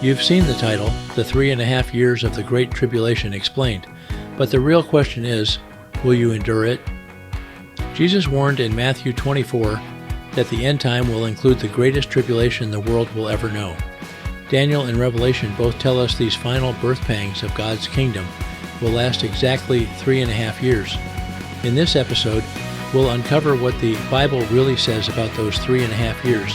You've seen the title, The 3.5 Years of the Great Tribulation Explained, but the real question is, will you endure it? Jesus warned in Matthew 24 that the end time will include the greatest tribulation the world will ever know. Daniel and Revelation both tell us these final birth pangs of God's kingdom will last exactly 3.5 years. In this episode, we'll uncover what the Bible really says about those 3.5 years,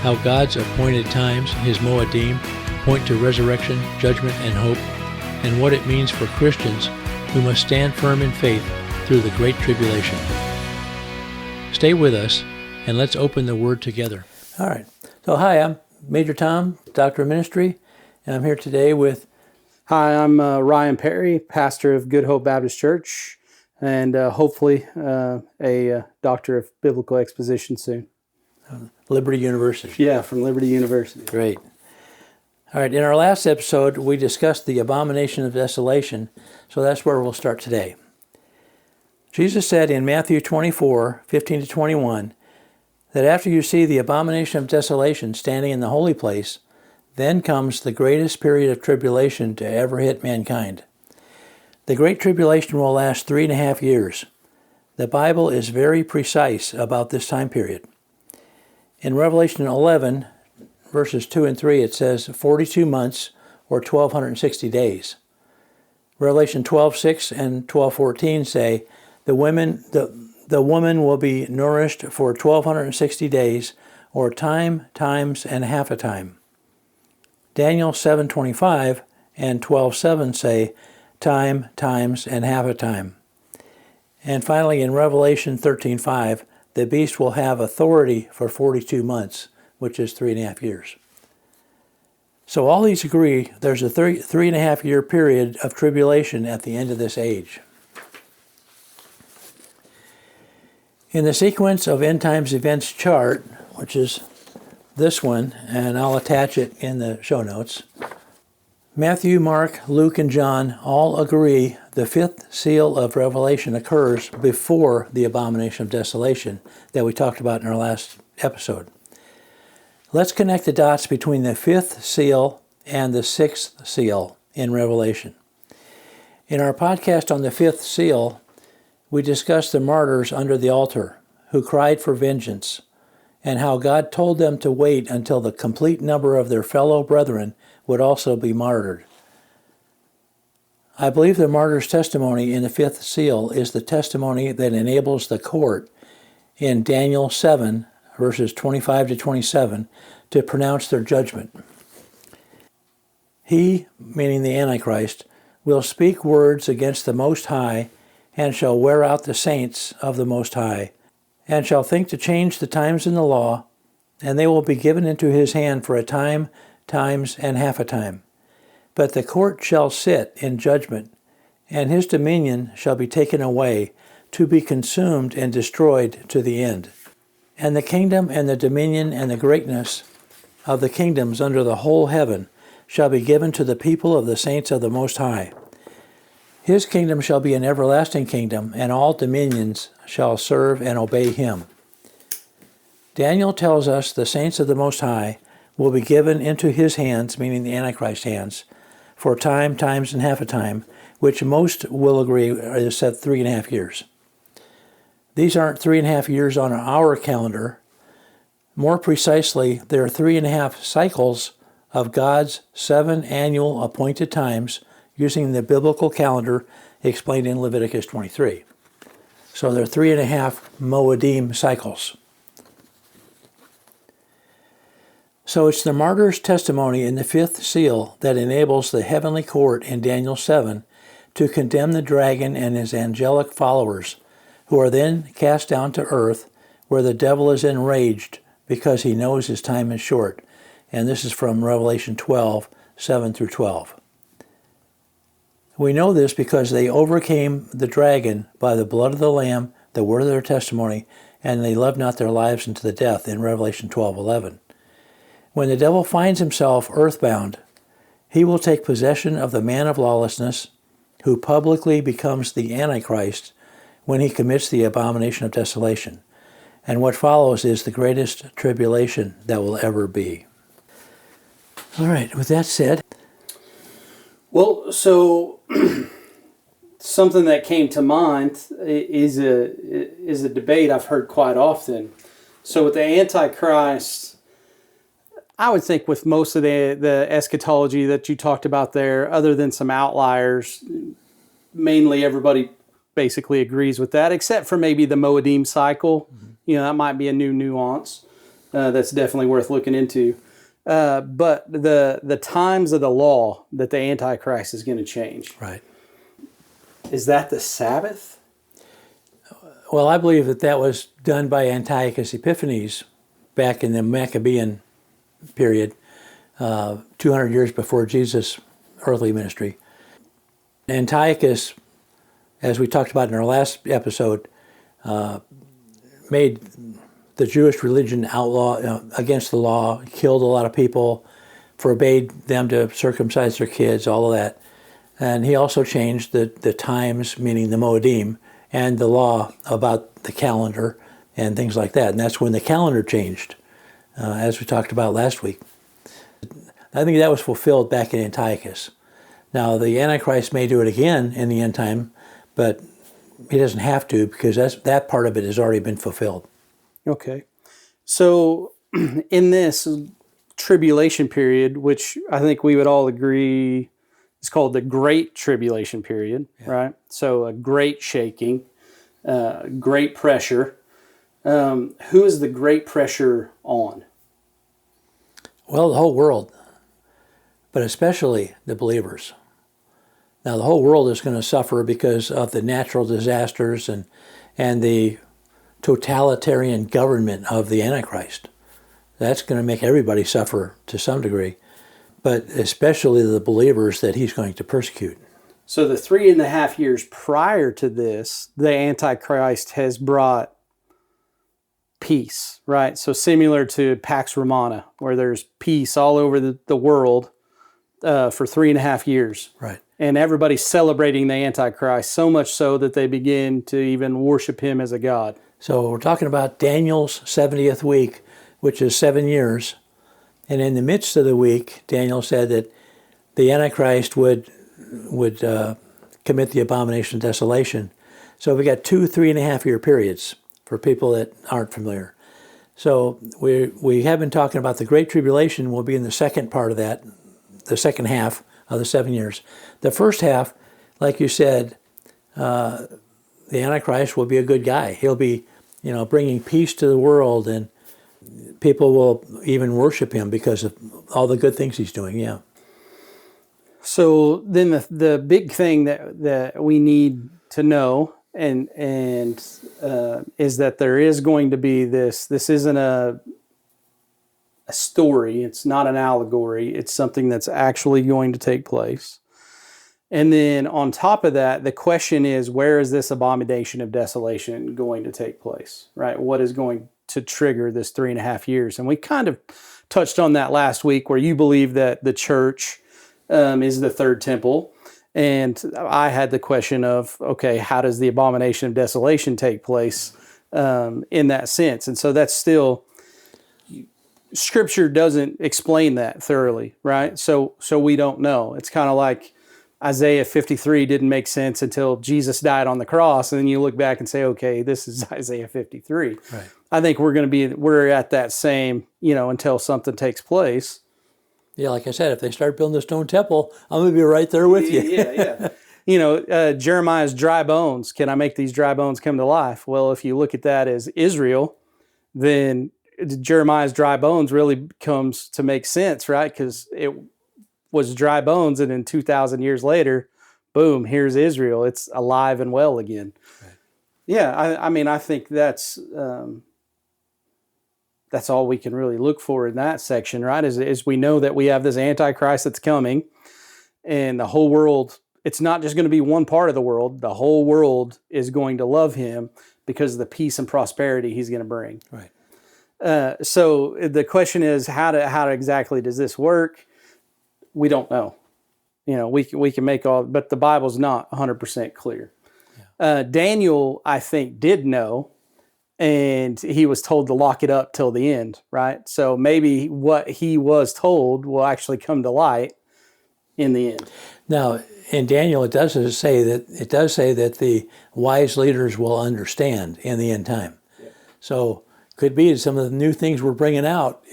how God's appointed times, his Moedim, point to resurrection, judgment, and hope, and what it means for Christians who must stand firm in faith through the Great Tribulation. Stay with us, and let's open the Word together. All right. So, hi, I'm Major Tom, Doctor of Ministry, and I'm here today with... Hi, I'm Ryan Perry, pastor of Good Hope Baptist Church, and hopefully a doctor of biblical exposition soon. Liberty University. Yeah, from Liberty University. Great. All right, in our last episode, we discussed the abomination of desolation, so that's where we'll start today. Jesus said in Matthew 24, 15-21, that after you see the abomination of desolation standing in the holy place, then comes the greatest period of tribulation to ever hit mankind. The Great Tribulation will last 3.5 years. The Bible is very precise about this time period. In Revelation 11, verses 2 and 3, it says 42 months or 1,260 days. Revelation 12:6 and 12:14 say the woman will be nourished for 1,260 days, or time, times, and half a time. Daniel 7:25 and 12:7 say time, times, and half a time. And finally, in Revelation 13:5, the beast will have authority for 42 months, which is 3.5 years. So all these agree there's a 3.5 year period of tribulation at the end of this age. In the sequence of end times events chart, which is this one, and I'll attach it in the show notes, Matthew, Mark, Luke, and John all agree the fifth seal of Revelation occurs before the abomination of desolation that we talked about in our last episode. Let's connect the dots between the fifth seal and the sixth seal in Revelation. In our podcast on the fifth seal, we discussed the martyrs under the altar who cried for vengeance, and how God told them to wait until the complete number of their fellow brethren would also be martyred. I believe the martyr's testimony in the fifth seal is the testimony that enables the court in Daniel 7, verses 25-27, to pronounce their judgment. He, meaning the Antichrist, will speak words against the Most High, and shall wear out the saints of the Most High, and shall think to change the times in the law, and they will be given into his hand for a time, times, and half a time. But the court shall sit in judgment, and his dominion shall be taken away, to be consumed and destroyed to the end. And the kingdom and the dominion and the greatness of the kingdoms under the whole heaven shall be given to the people of the saints of the Most High. His kingdom shall be an everlasting kingdom, and all dominions shall serve and obey him. Daniel tells us the saints of the Most High will be given into his hands, meaning the Antichrist's hands, for time, times, and half a time, which most will agree is set 3.5 years. These aren't 3.5 years on our calendar. More precisely, there are 3.5 cycles of God's 7 annual appointed times using the biblical calendar explained in Leviticus 23. So there are 3.5 Moedim cycles. So it's the martyr's testimony in the fifth seal that enables the heavenly court in Daniel 7 to condemn the dragon and his angelic followers, who are then cast down to earth, where the devil is enraged because he knows his time is short. And this is from Revelation 12, 7-12. We know this because they overcame the dragon by the blood of the Lamb, the word of their testimony, and they loved not their lives unto the death in Revelation 12:11. When the devil finds himself earthbound, he will take possession of the man of lawlessness, who publicly becomes the Antichrist when he commits the abomination of desolation. And what follows is the greatest tribulation that will ever be. All right, with that said, Well, so something that came to mind is a debate I've heard quite often. So with the Antichrist, I would think with most of the eschatology that you talked about there, other than some outliers, mainly everybody basically agrees with that, except for maybe the Moedim cycle. That might be a new nuance that's definitely worth looking into. But the times of the law that the Antichrist is going to change. right. Is that the Sabbath? Well, I believe that was done by Antiochus Epiphanes back in the Maccabean period, 200 years before Jesus' earthly ministry. Antiochus, as we talked about in our last episode, made the Jewish religion outlaw against the law, killed a lot of people, forbade them to circumcise their kids, all of that. And he also changed the times, meaning the Moedim, and the law about the calendar and things like that. And that's when the calendar changed, as we talked about last week. I think that was fulfilled back in Antiochus. Now, the Antichrist may do it again in the end time, but he doesn't have to, because that part of it has already been fulfilled. Okay. So in this tribulation period, which I think we would all agree is called the Great Tribulation period, right? So a great shaking, great pressure. Who is the great pressure on? Well, the whole world, but especially the believers. Now, the whole world is going to suffer because of the natural disasters and the totalitarian government of the Antichrist. That's going to make everybody suffer to some degree, but especially the believers that he's going to persecute. So the 3.5 years prior to this, the Antichrist has brought peace, right? So similar to Pax Romana, where there's peace all over the world for 3.5 years. Right. And everybody's celebrating the Antichrist, so much so that they begin to even worship him as a god. So we're talking about Daniel's 70th week, which is 7 years. And in the midst of the week, Daniel said that the Antichrist would commit the abomination of desolation. So we got 2 3.5 year periods for people that aren't familiar. So we have been talking about the Great Tribulation will be in the second part of that, the second half of the 7 years. The first half, like you said, the Antichrist will be a good guy. He'll be, bringing peace to the world, and people will even worship him because of all the good things he's doing. Yeah. So then the big thing that we need to know and is that there is going to be this. This isn't a story. It's not an allegory. It's something that's actually going to take place. And then on top of that, the question is, where is this abomination of desolation going to take place, right? What is going to trigger this 3.5 years? And we kind of touched on that last week, where you believe that the church is the third temple. And I had the question of, okay, how does the abomination of desolation take place in that sense? And so that's still, Scripture doesn't explain that thoroughly, right? So we don't know. It's kind of like Isaiah 53 didn't make sense until Jesus died on the cross, and then you look back and say, okay, this is Isaiah 53. Right. I think we're at that same, until something takes place. Yeah, like I said, if they start building the stone temple, I'm going to be right there with you. Yeah. Jeremiah's dry bones. Can I make these dry bones come to life? Well, if you look at that as Israel, then Jeremiah's dry bones really comes to make sense, right? Because it was dry bones, and then 2,000 years later, boom, here's Israel. It's alive and well again. Right. Yeah, I think that's all we can really look for in that section, right? Is we know that we have this Antichrist that's coming, and the whole world, it's not just going to be one part of the world. The whole world is going to love him because of the peace and prosperity he's going to bring. Right. So the question is, how exactly does this work? We don't know. We can make all, but the Bible's not 100% clear. Yeah. Daniel, I think, did know, and he was told to lock it up till the end, right? So maybe what he was told will actually come to light in the end. Now, in Daniel, it does say that the wise leaders will understand in the end time. Yeah. So could be some of the new things we're bringing out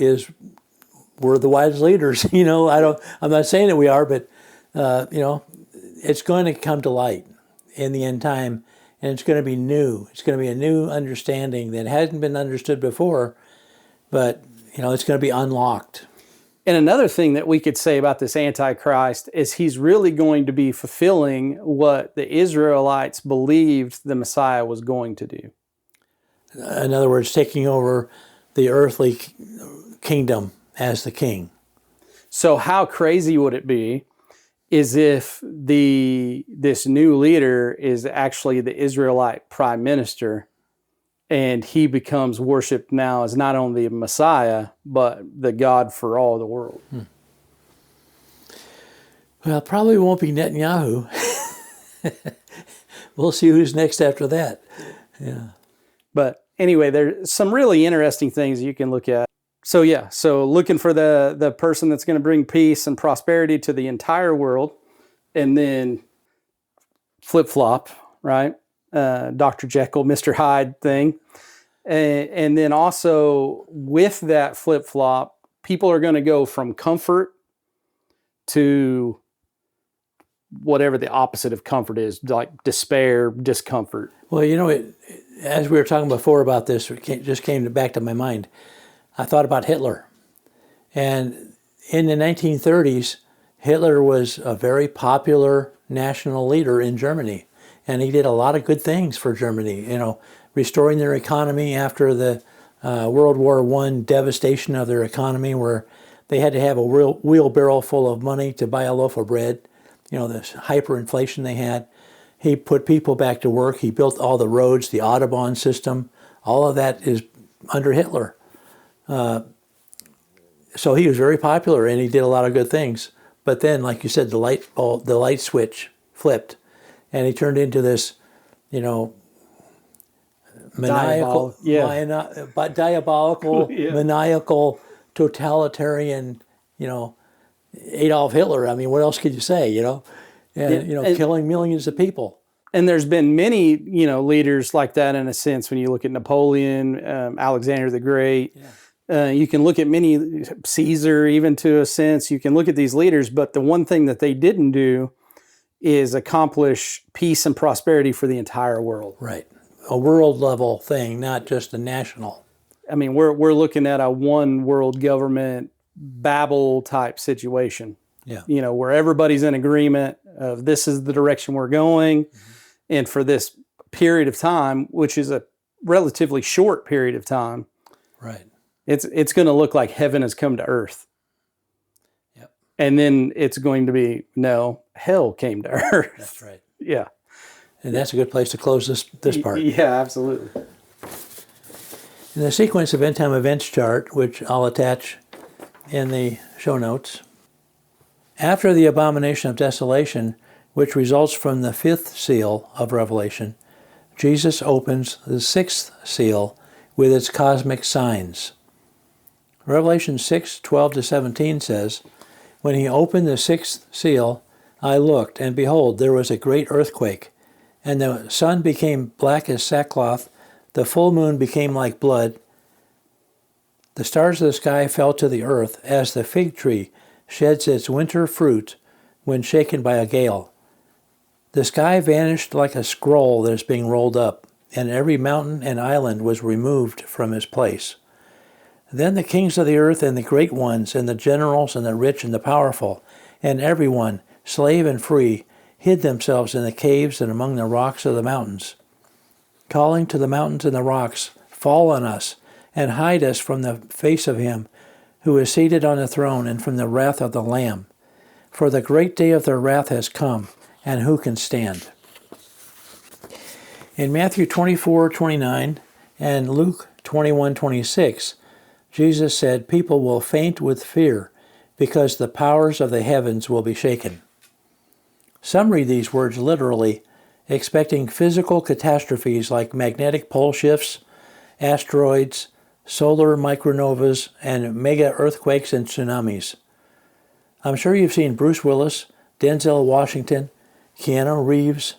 we're the wise leaders. I'm not saying that we are, but it's going to come to light in the end time, and it's going to be new. It's going to be a new understanding that hasn't been understood before, but it's going to be unlocked. And another thing that we could say about this Antichrist is he's really going to be fulfilling what the Israelites believed the Messiah was going to do. In other words, taking over the earthly kingdom as the king. So how crazy would it be is if this new leader is actually the Israelite prime minister, and he becomes worshipped now as not only the Messiah, but the God for all the world. Well, probably won't be Netanyahu. We'll see who's next after that. Yeah. But anyway, there's some really interesting things you can look at. So looking for the person that's going to bring peace and prosperity to the entire world, and then flip-flop, right? Dr. Jekyll, Mr. Hyde thing. And then also with that flip-flop, people are going to go from comfort to whatever the opposite of comfort is, like despair, discomfort. Well, as we were talking before about this, it just came back to my mind. I thought about Hitler. And in the 1930s, Hitler was a very popular national leader in Germany. And he did a lot of good things for Germany, restoring their economy after the World War I devastation of their economy, where they had to have a wheelbarrow full of money to buy a loaf of bread, this hyperinflation they had. He put people back to work. He built all the roads, the Autobahn system. All of that is under Hitler. So he was very popular, and he did a lot of good things. But then, like you said, the light switch flipped, and he turned into this, maniacal, diabolical, maniacal, totalitarian, Adolf Hitler. I mean, what else could you say, and killing millions of people. And there's been many, leaders like that in a sense. When you look at Napoleon, Alexander the Great, you can look at many, Caesar, even to a sense. You can look at these leaders, but the one thing that they didn't do is accomplish peace and prosperity for the entire world. Right. A world level thing, not just a national. I mean, we're looking at a one world government Babel type situation. Yeah. Where everybody's in agreement of this is the direction we're going. Mm-hmm. And for this period of time, which is a relatively short period of time, right? It's going to look like heaven has come to earth. Yep. And then it's going to be, no, hell came to earth. That's right. Yeah. And that's a good place to close this part. Yeah, absolutely. In the sequence of end time events chart, which I'll attach in the show notes, after the abomination of desolation, which results from the fifth seal of Revelation, Jesus opens the sixth seal with its cosmic signs. Revelation 6:12-17 says, "When he opened the sixth seal, I looked, and behold, there was a great earthquake, and the sun became black as sackcloth, the full moon became like blood, the stars of the sky fell to the earth, as the fig tree sheds its winter fruit when shaken by a gale. The sky vanished like a scroll that is being rolled up, and every mountain and island was removed from its place. Then the kings of the earth and the great ones, and the generals and the rich and the powerful, and everyone, slave and free, hid themselves in the caves and among the rocks of the mountains, calling to the mountains and the rocks, 'Fall on us, and hide us from the face of him who is seated on the throne and from the wrath of the Lamb. For the great day of their wrath has come, and who can stand?'" In Matthew 24:29 and Luke 21:26, Jesus said, "People will faint with fear because the powers of the heavens will be shaken." Some read these words literally, expecting physical catastrophes like magnetic pole shifts asteroids, solar micronovas, and mega earthquakes and tsunamis. I'm sure you've seen Bruce Willis, Denzel Washington, Keanu Reeves,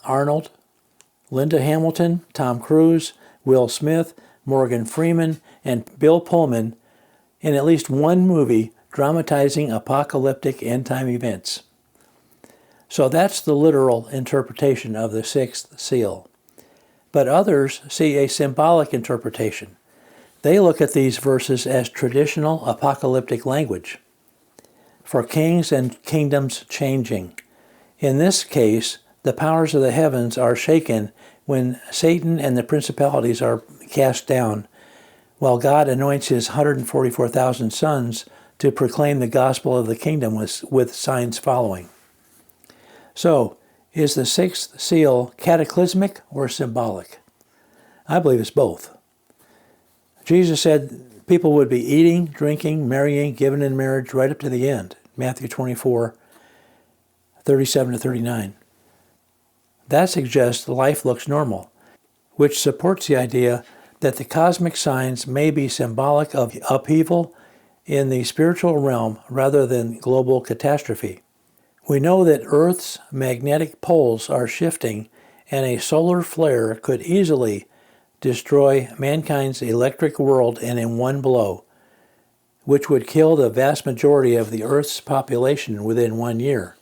Arnold, Linda Hamilton, Tom Cruise, Will Smith, Morgan Freeman, and Bill Pullman in at least one movie dramatizing apocalyptic end-time events. So that's the literal interpretation of the sixth seal. But others see a symbolic interpretation. They look at these verses as traditional apocalyptic language for kings and kingdoms changing. In this case, the powers of the heavens are shaken when Satan and the principalities are cast down, while God anoints his 144,000 sons to proclaim the gospel of the kingdom with signs following. So, is the sixth seal cataclysmic or symbolic? I believe it's both. Jesus said people would be eating, drinking, marrying, given in marriage right up to the end. Matthew 24, 37 to 39. That suggests life looks normal, which supports the idea that the cosmic signs may be symbolic of upheaval in the spiritual realm rather than global catastrophe. We know that Earth's magnetic poles are shifting, and a solar flare could easily destroy mankind's electric world and in one blow, which would kill the vast majority of the Earth's population within 1 year.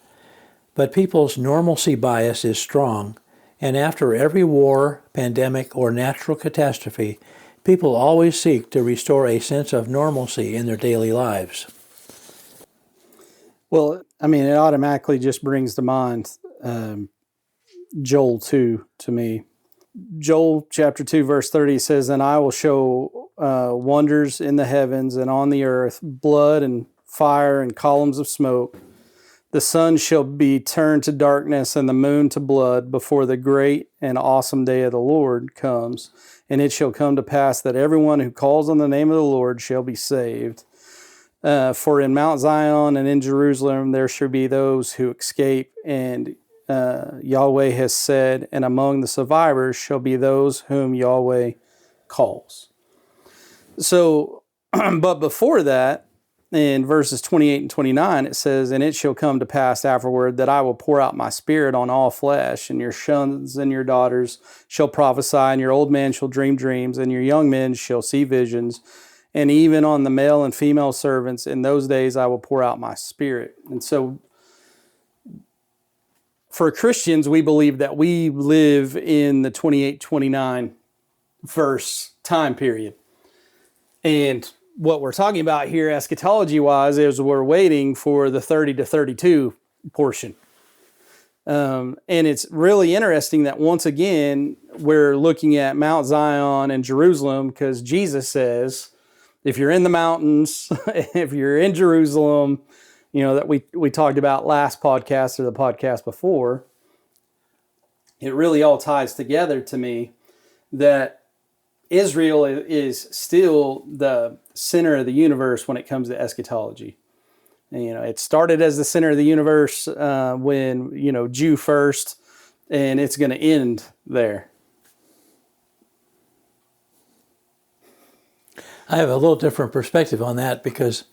But people's normalcy bias is strong, and after every war, pandemic, or natural catastrophe, people always seek to restore a sense of normalcy in their daily lives. Well, I mean, it automatically just brings to mind Joel 2 to me. Joel chapter 2, verse 30 says, "And I will show wonders in the heavens and on the earth, blood and fire and columns of smoke. The sun shall be turned to darkness and the moon to blood before the great and awesome day of the Lord comes. And it shall come to pass that everyone who calls on the name of the Lord shall be saved. For in Mount Zion and in Jerusalem there shall be those who escape, and Yahweh has said, and among the survivors shall be those whom Yahweh calls." So, but before that, in verses 28 and 29, it says, "And it shall come to pass afterward that I will pour out my spirit on all flesh, and your sons and your daughters shall prophesy, and your old men shall dream dreams, and your young men shall see visions. And even on the male and female servants, in those days I will pour out my spirit." And so, for Christians, we believe that we live in the 28-29 verse time period. And what we're talking about here, eschatology-wise, is we're waiting for the 30 to 32 portion. And it's really interesting that once again, we're looking at Mount Zion and Jerusalem, because Jesus says, if you're in the mountains, if you're in Jerusalem, you know, that we talked about last podcast or the podcast before, it really all ties together to me that Israel is still the center of the universe when it comes to eschatology. And, you know, it started as the center of the universe when, you know, Jew first, and it's going to end there. I have a little different perspective on that because,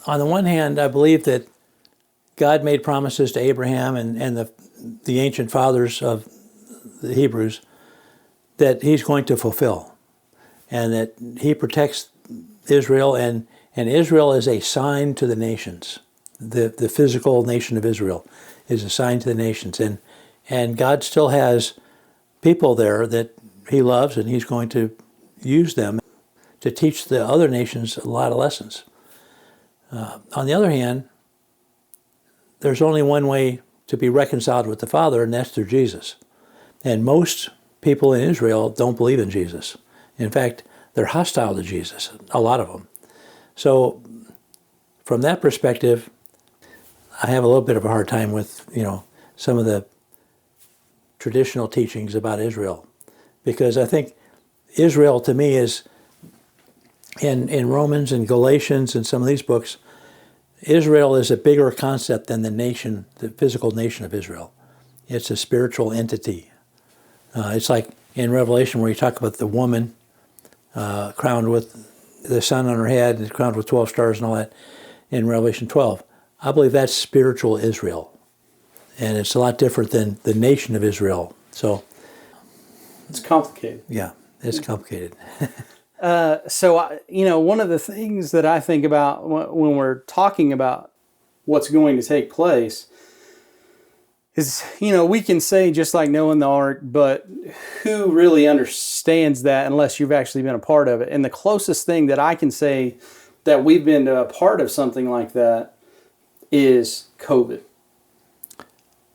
on the one hand, I believe that God made promises to Abraham and the ancient fathers of the Hebrews that he's going to fulfill, and that he protects Israel, and Israel is a sign to the nations. The physical nation of Israel is a sign to the nations, and God still has people there that he loves, and he's going to use them to teach the other nations a lot of lessons. On the other hand, there's only one way to be reconciled with the Father, and that's through Jesus. And most people in Israel don't believe in Jesus. In fact, they're hostile to Jesus, a lot of them. So from that perspective, I have a little bit of a hard time with, you know, some of the traditional teachings about Israel, because I think Israel to me is, in Romans and Galatians and some of these books, Israel is a bigger concept than the nation, the physical nation of Israel. It's a spiritual entity. It's like in Revelation where you talk about the woman crowned with the sun on her head and crowned with 12 stars and all that in Revelation 12. I believe that's spiritual Israel. And it's a lot different than the nation of Israel. So it's complicated. Yeah, it's complicated. So, one of the things that I think about when we're talking about what's going to take place is, we can say just like Noah and the ark, but who really understands that unless you've actually been a part of it? And the closest thing that I can say that we've been to a part of something like that is COVID.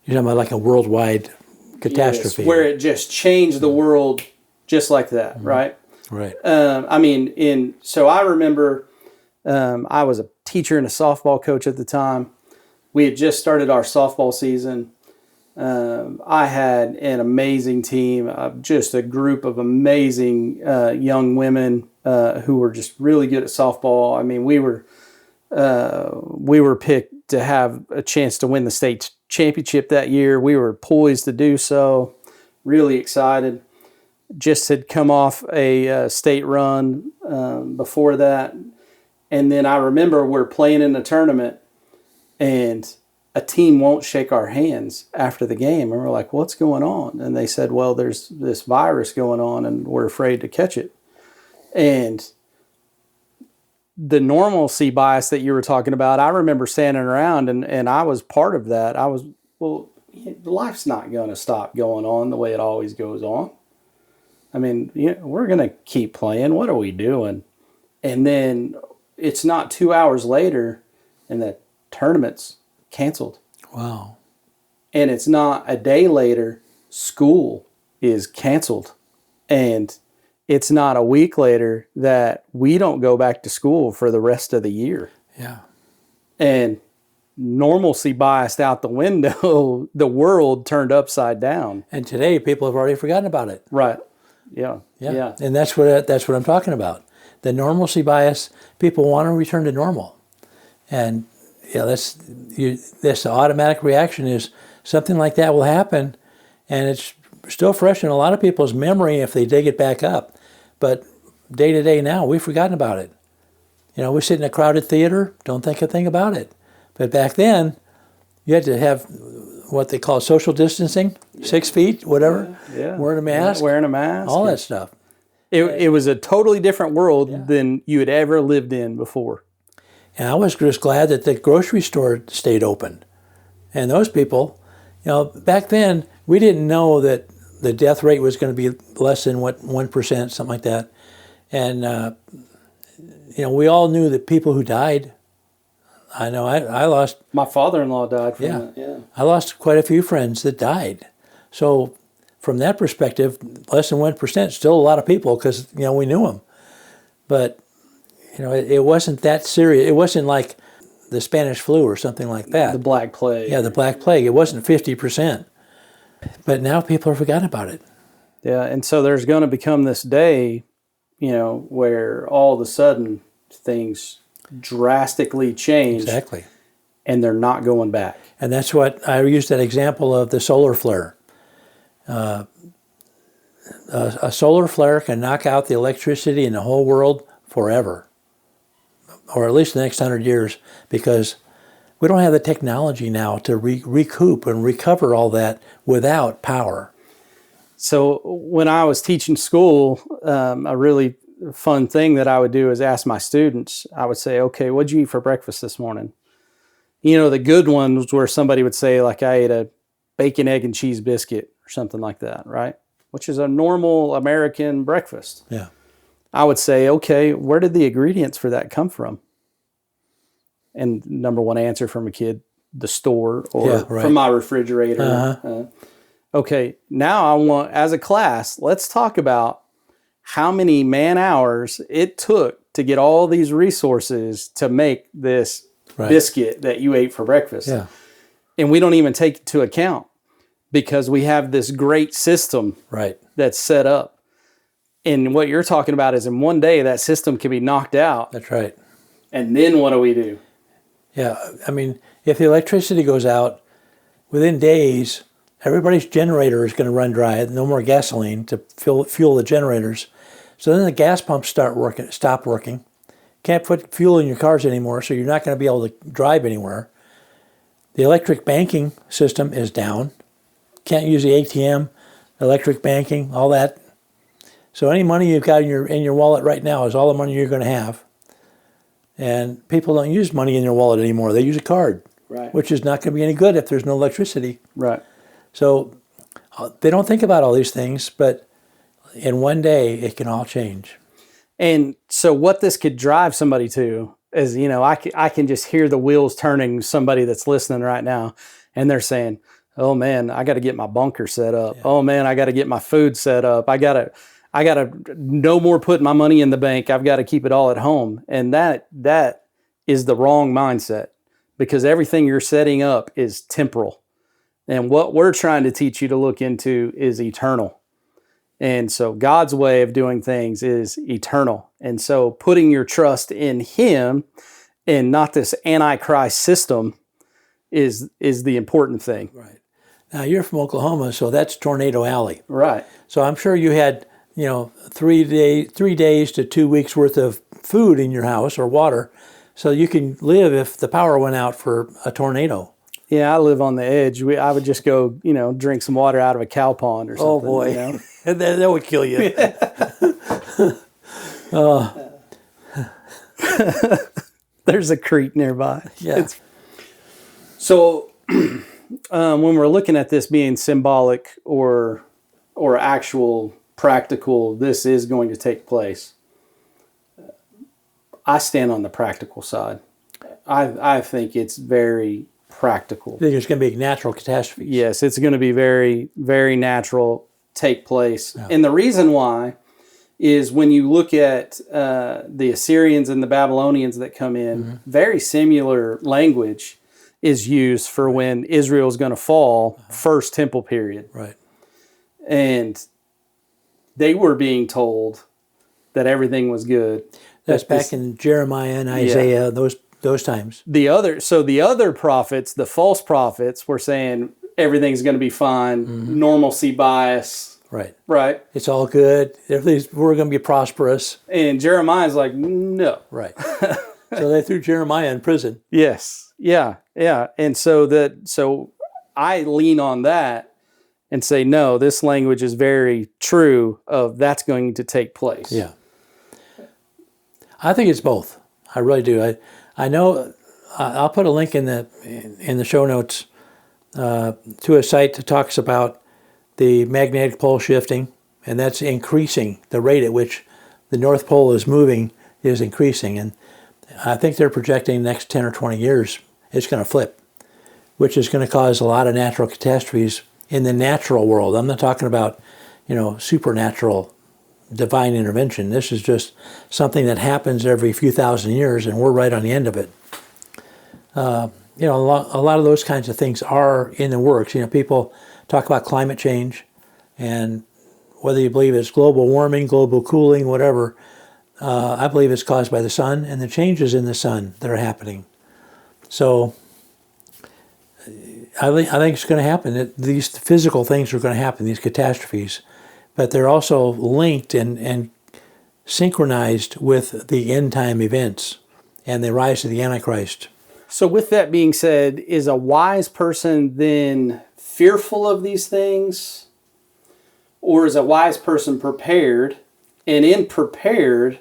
You're talking about like a worldwide catastrophe. Yes, where it just changed the world just like that, mm-hmm. right? Right. So I remember I was a teacher and a softball coach at the time. We had just started our softball season. I had an amazing team, just a group of amazing young women who were just really good at softball. I mean, we were picked to have a chance to win the state championship that year. We were poised to do so. Really excited. Just had come off a state run before that. And then I remember we're playing in a tournament and a team won't shake our hands after the game. And we're like, what's going on? And they said, well, there's this virus going on and we're afraid to catch it. And the normalcy bias that you were talking about, I remember standing around and I was part of that. I was, well, life's not going to stop going on the way it always goes on. I mean, we're going to keep playing. What are we doing? And then it's not 2 hours later and the tournament's canceled. Wow. And it's not a day later, school is canceled. And it's not a week later that we don't go back to school for the rest of the year. Yeah. And normalcy biased out the window, the world turned upside down. And today people have already forgotten about it. Right. Yeah. Yeah. And that's what I'm talking about. The normalcy bias, people want to return to normal. And that's the automatic reaction is something like that will happen, and it's still fresh in a lot of people's memory if they dig it back up. But day to day now, we've forgotten about it. We sit in a crowded theater, don't think a thing about it. But back then, you had to have what they call social distancing, 6 feet, whatever, wearing a mask. All that stuff. It was a totally different world than you had ever lived in before. And I was just glad that the grocery store stayed open. And those people, back then, we didn't know that the death rate was going to be less than 1%, something like that. And, we all knew that people who died. I know I lost... My father-in-law died from that, yeah. I lost quite a few friends that died. So from that perspective, less than 1%, still a lot of people because, we knew them. But... it wasn't that serious. It wasn't like the Spanish flu or something like that. The Black Plague. Yeah, the Black Plague. It wasn't 50%. But now people have forgotten about it. Yeah, and so there's going to become this day, where all of a sudden things drastically change. Exactly. And they're not going back. And that's what I used that example of the solar flare. A solar flare can knock out the electricity in the whole world forever. Or at least the next 100 years, because we don't have the technology now to recoup and recover all that without power. So when I was teaching school, a really fun thing that I would do is ask my students, I would say, okay, what'd you eat for breakfast this morning? The good ones where somebody would say, like, I ate a bacon, egg, and cheese biscuit or something like that, right? Which is a normal American breakfast. Yeah. I would say, okay, where did the ingredients for that come from? And number one answer from a kid, the store or from my refrigerator. Uh-huh. Okay, now I want, as a class, let's talk about how many man hours it took to get all these resources to make this biscuit that you ate for breakfast. Yeah. And we don't even take into account because we have this great system that's set up. And what you're talking about is in one day, that system can be knocked out. That's right. And then what do we do? Yeah, I mean, if the electricity goes out, within days, everybody's generator is going to run dry. No more gasoline to fuel the generators. So then the gas pumps stop working. Can't put fuel in your cars anymore, so you're not going to be able to drive anywhere. The electric banking system is down. Can't use the ATM, electric banking, all that. So any money you've got in your wallet right now is all the money you're going to have. And people don't use money in their wallet anymore. They use a card, Right. which is not going to be any good if there's no electricity. Right. So they don't think about all these things, but in one day it can all change. And so what this could drive somebody to is, I can just hear the wheels turning, somebody that's listening right now, and they're saying, oh man, I got to get my bunker set up. Yeah. Oh man, I got to get my food set up. I got to no more put my money in the bank. I've got to keep it all at home. And that is the wrong mindset, because everything you're setting up is temporal. And what we're trying to teach you to look into is eternal. And so God's way of doing things is eternal. And so putting your trust in Him and not this Antichrist system is the important thing. Right. Now you're from Oklahoma, so that's Tornado Alley. Right. So I'm sure you had, 3 days to 2 weeks worth of food in your house or water, so you can live if the power went out for a tornado. Yeah, I live on the edge. I would just go, drink some water out of a cow pond or something. Oh boy, that would kill you. There's a creek nearby. Yeah. So when we're looking at this being symbolic or actual practical, this is going to take place. I stand on the practical side. I think it's very practical. I think there's going to be natural catastrophes. Yes, it's going to be very, very natural, take place. Yeah. And the reason why is when you look at the Assyrians and the Babylonians that come in, very similar language is used for when Israel's going to fall, first temple period. Right. And they were being told that everything was good. That's back in Jeremiah and Isaiah, those times. The other prophets, the false prophets, were saying everything's going to be fine, normalcy bias. Right. Right. It's all good. We're going to be prosperous. And Jeremiah's like, no. Right. So they threw Jeremiah in prison. Yes. Yeah. Yeah. And so I lean on that and say, no, this language is very true of that's going to take place. Yeah. I think it's both. I really do. I know. I'll put a link in the show notes to a site that talks about the magnetic pole shifting, and that's increasing. The rate at which the North Pole is moving is increasing, and I think they're projecting the next 10 or 20 years it's going to flip, which is going to cause a lot of natural catastrophes in the natural world. I'm not talking about, supernatural divine intervention. This is just something that happens every few thousand years, and we're right on the end of it. A lot of those kinds of things are in the works. People talk about climate change, and whether you believe it's global warming, global cooling, whatever, I believe it's caused by the sun and the changes in the sun that are happening. So I think it's going to happen. These physical things are going to happen, these catastrophes, but they're also linked and synchronized with the end time events and the rise of the Antichrist. So with that being said, is a wise person then fearful of these things? Or is a wise person prepared? And in prepared,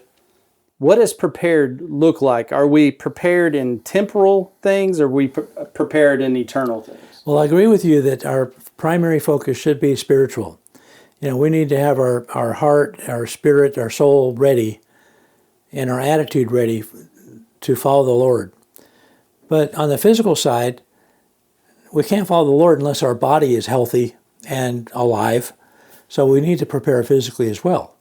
what does prepared look like? Are we prepared in temporal things, or are we prepared in eternal things? Well, I agree with you that our primary focus should be spiritual. We need to have our heart, our spirit, our soul ready, and our attitude ready to follow the Lord. But on the physical side, we can't follow the Lord unless our body is healthy and alive. So we need to prepare physically as well.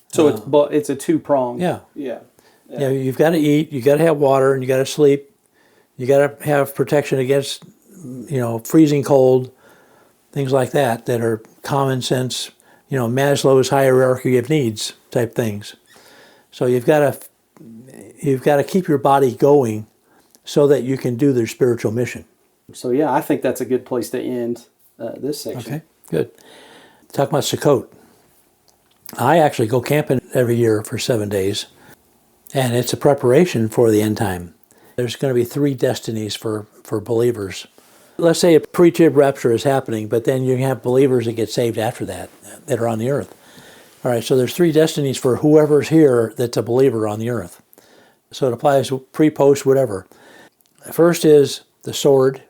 So it's a two-pronged. Yeah. Yeah. You've got to eat, you got to have water, and you got to sleep. You got to have protection against, freezing cold, things like that are common sense, Maslow's hierarchy of needs type things. So you've got to keep your body going so that you can do their spiritual mission. So yeah, I think that's a good place to end. this section. Okay, good. Talk about Sukkot. I actually go camping every year for 7 days, and it's a preparation for the end time. There's going to be 3 destinies for believers. Let's say a pre-trib rapture is happening, but then you have believers that get saved after that are on the earth. All right, so there's 3 destinies for whoever's here that's a believer on the earth. So it applies pre, post, whatever. First is the sword.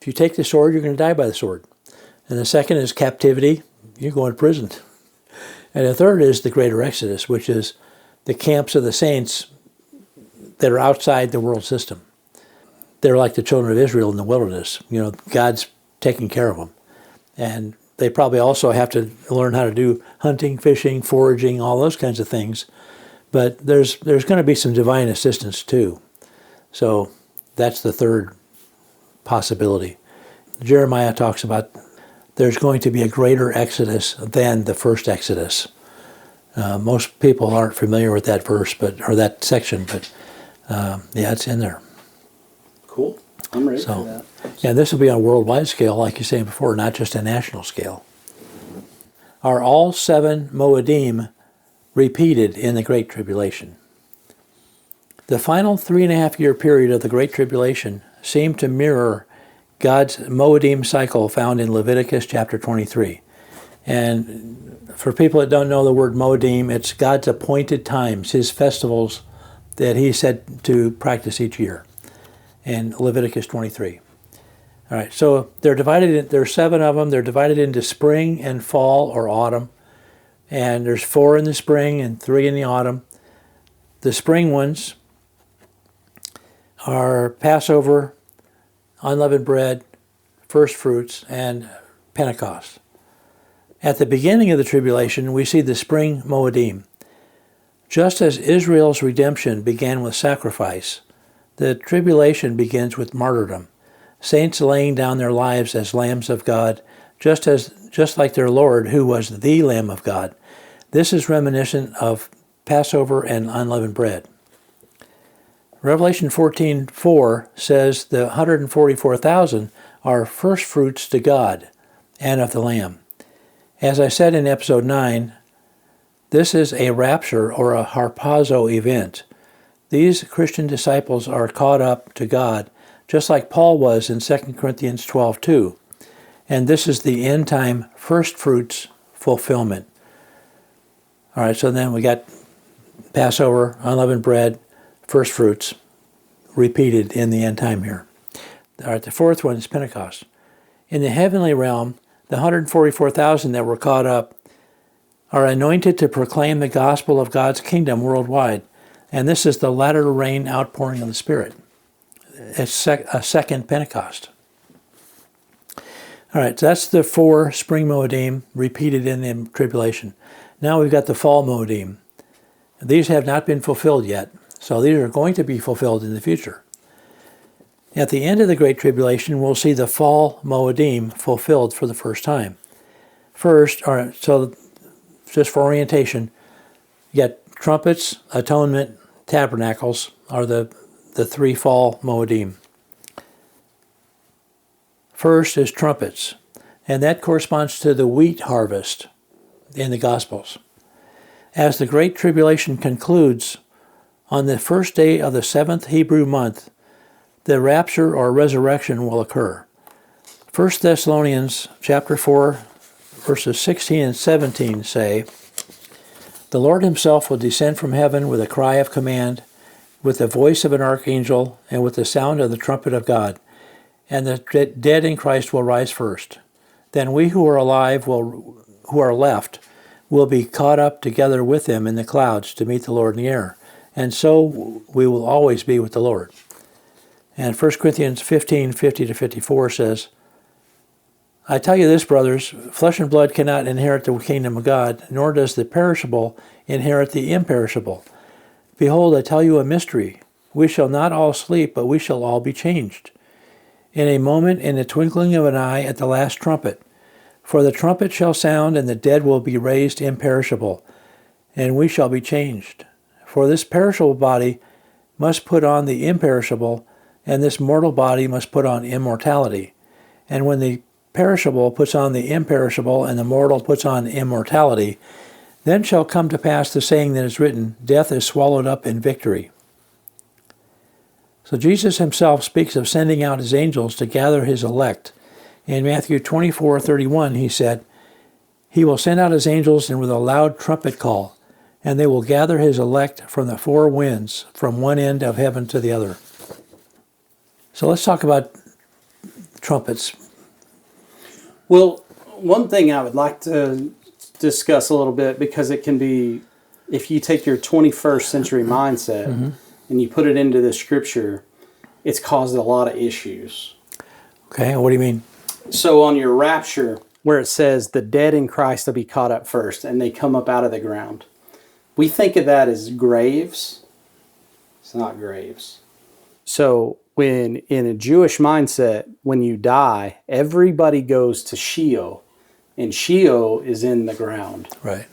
If you take the sword, you're going to die by the sword. And the second is captivity. You go in prison. And the third is the greater exodus, which is the camps of the saints that are outside the world system. They're like the children of Israel in the wilderness. You know, God's taking care of them. And they probably also have to learn how to do hunting, fishing, foraging, all those kinds of things. But there's going to be some divine assistance too. So that's the third possibility. Jeremiah talks about there's going to be a greater exodus than the first exodus. Most people aren't familiar with that verse, or that section, but yeah, it's in there. Cool. I'm ready for that. Yeah, this will be on a worldwide scale, like you said before, not just a national scale. Are all 7 Moedim repeated in the Great Tribulation? The final 3.5-year period of the Great Tribulation seemed to mirror God's Moedim cycle found in Leviticus chapter 23. And for people that don't know the word Moedim, it's God's appointed times, his festivals that he said to practice each year in Leviticus 23. All right, so they're divided. There's 7 of them. They're divided into spring and fall or autumn. And there's 4 in the spring and 3 in the autumn. The spring ones are Passover, unleavened bread, first fruits, and Pentecost. At the beginning of the tribulation, we see the spring Moedim. Just as Israel's redemption began with sacrifice, the tribulation begins with martyrdom, saints laying down their lives as lambs of God, just like their Lord, who was the Lamb of God. This is reminiscent of Passover and unleavened bread. Revelation 14:4 says the 144,000 are first fruits to God and of the Lamb. As I said in episode 9, this is a rapture or a harpazo event. These Christian disciples are caught up to God, just like Paul was in 2 Corinthians 12:2. And this is the end time first fruits fulfillment. All right, so then we got Passover, unleavened bread, first fruits, repeated in the end time here. All right, the fourth one is Pentecost. In the heavenly realm, the 144,000 that were caught up are anointed to proclaim the gospel of God's kingdom worldwide. And this is the latter rain outpouring of the Spirit. It's a second Pentecost. All right, so that's the 4 spring Moedim repeated in the tribulation. Now we've got the fall Moedim. These have not been fulfilled yet, so these are going to be fulfilled in the future. At the end of the Great Tribulation, we'll see the fall Moedim fulfilled for the first time. First, all right, so just for orientation, you got trumpets, atonement, tabernacles are the 3 fall Moedim. First is trumpets, and that corresponds to the wheat harvest in the Gospels. As the Great Tribulation concludes, on the first day of the 7th Hebrew month, the rapture or resurrection will occur. 1 Thessalonians chapter 4, verses 16 and 17 say, "The Lord himself will descend from heaven with a cry of command, with the voice of an archangel, and with the sound of the trumpet of God. And the dead in Christ will rise first. Then we who are alive, who are left, will be caught up together with them in the clouds to meet the Lord in the air. And so we will always be with the Lord." And 1 Corinthians 15:50-54 says, "I tell you this, brothers, flesh and blood cannot inherit the kingdom of God, nor does the perishable inherit the imperishable. Behold, I tell you a mystery. We shall not all sleep, but we shall all be changed. In a moment, in the twinkling of an eye, at the last trumpet. For the trumpet shall sound, and the dead will be raised imperishable, and we shall be changed. For this perishable body must put on the imperishable, and this mortal body must put on immortality. And when the perishable puts on the imperishable, and the mortal puts on immortality, then shall come to pass the saying that is written, death is swallowed up in victory. So Jesus himself speaks of sending out his angels to gather his elect. In Matthew 24:31, he said, he will send out his angels and with a loud trumpet call, and they will gather his elect from the four winds, from one end of heaven to the other. So let's talk about trumpets. Well, one thing I would like to discuss a little bit, because it can be, if you take your 21st century mindset and you put it into the scripture, it's caused a lot of issues. Okay, what do you mean? So on your rapture, where it says the dead in Christ will be caught up first and they come up out of the ground, we think of that as graves. It's not graves. So when in a Jewish mindset, when you die, everybody goes to Sheol, and Sheol is in the ground. Right.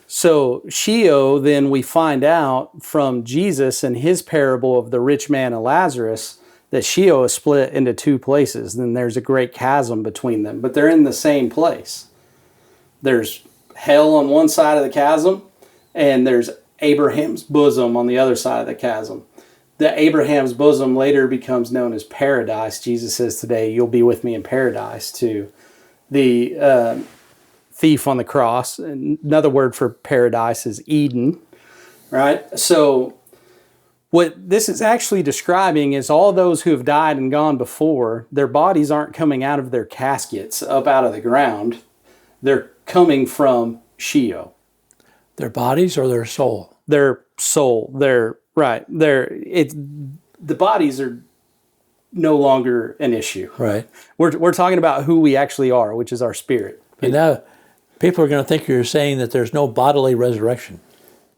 So Sheol, then we find out from Jesus and his parable of the rich man and Lazarus, that Sheol is split into two places. Then there's a great chasm between them, but they're in the same place. There's hell on one side of the chasm, and there's Abraham's bosom on the other side of the chasm. The Abraham's bosom later becomes known as paradise. Jesus says today, you'll be with me in paradise, to the thief on the cross. Another word for paradise is Eden, right? So what this is actually describing is all those who have died and gone before, their bodies aren't coming out of their caskets up out of the ground. They're coming from Sheol. Their bodies or their soul? Their soul. The bodies are no longer an issue. Right. We're talking about who we actually are, which is our spirit. And now people are going to think you're saying that there's no bodily resurrection.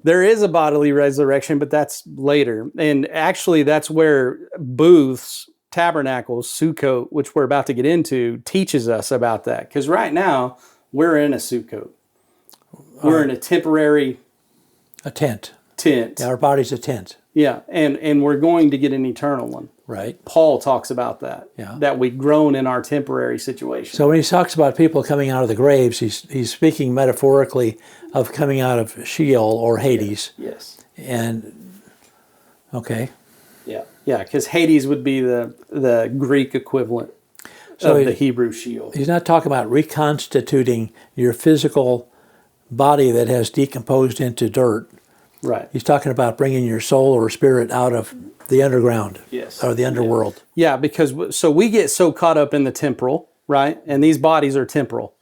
There is a bodily resurrection, but that's later. And actually, that's where booths, tabernacles, Sukkot, which we're about to get into, teaches us about that. Because right now, we're in a Sukkot. We're in a temporary... A tent. Tent. Yeah, our body's a tent. Yeah, and we're going to get an eternal one. Right. Paul talks about that. Yeah. That we've grown in our temporary situation. So when he talks about people coming out of the graves, he's speaking metaphorically of coming out of Sheol or Hades. Yes. And, okay. Yeah, because Hades would be the Greek equivalent of the Hebrew Sheol. He's not talking about reconstituting your physical body that has decomposed into dirt. Right. He's talking about bringing your soul or spirit out of the underground. Yes. Or the underworld. Yeah, because so we get so caught up in the temporal, right? And these bodies are temporal.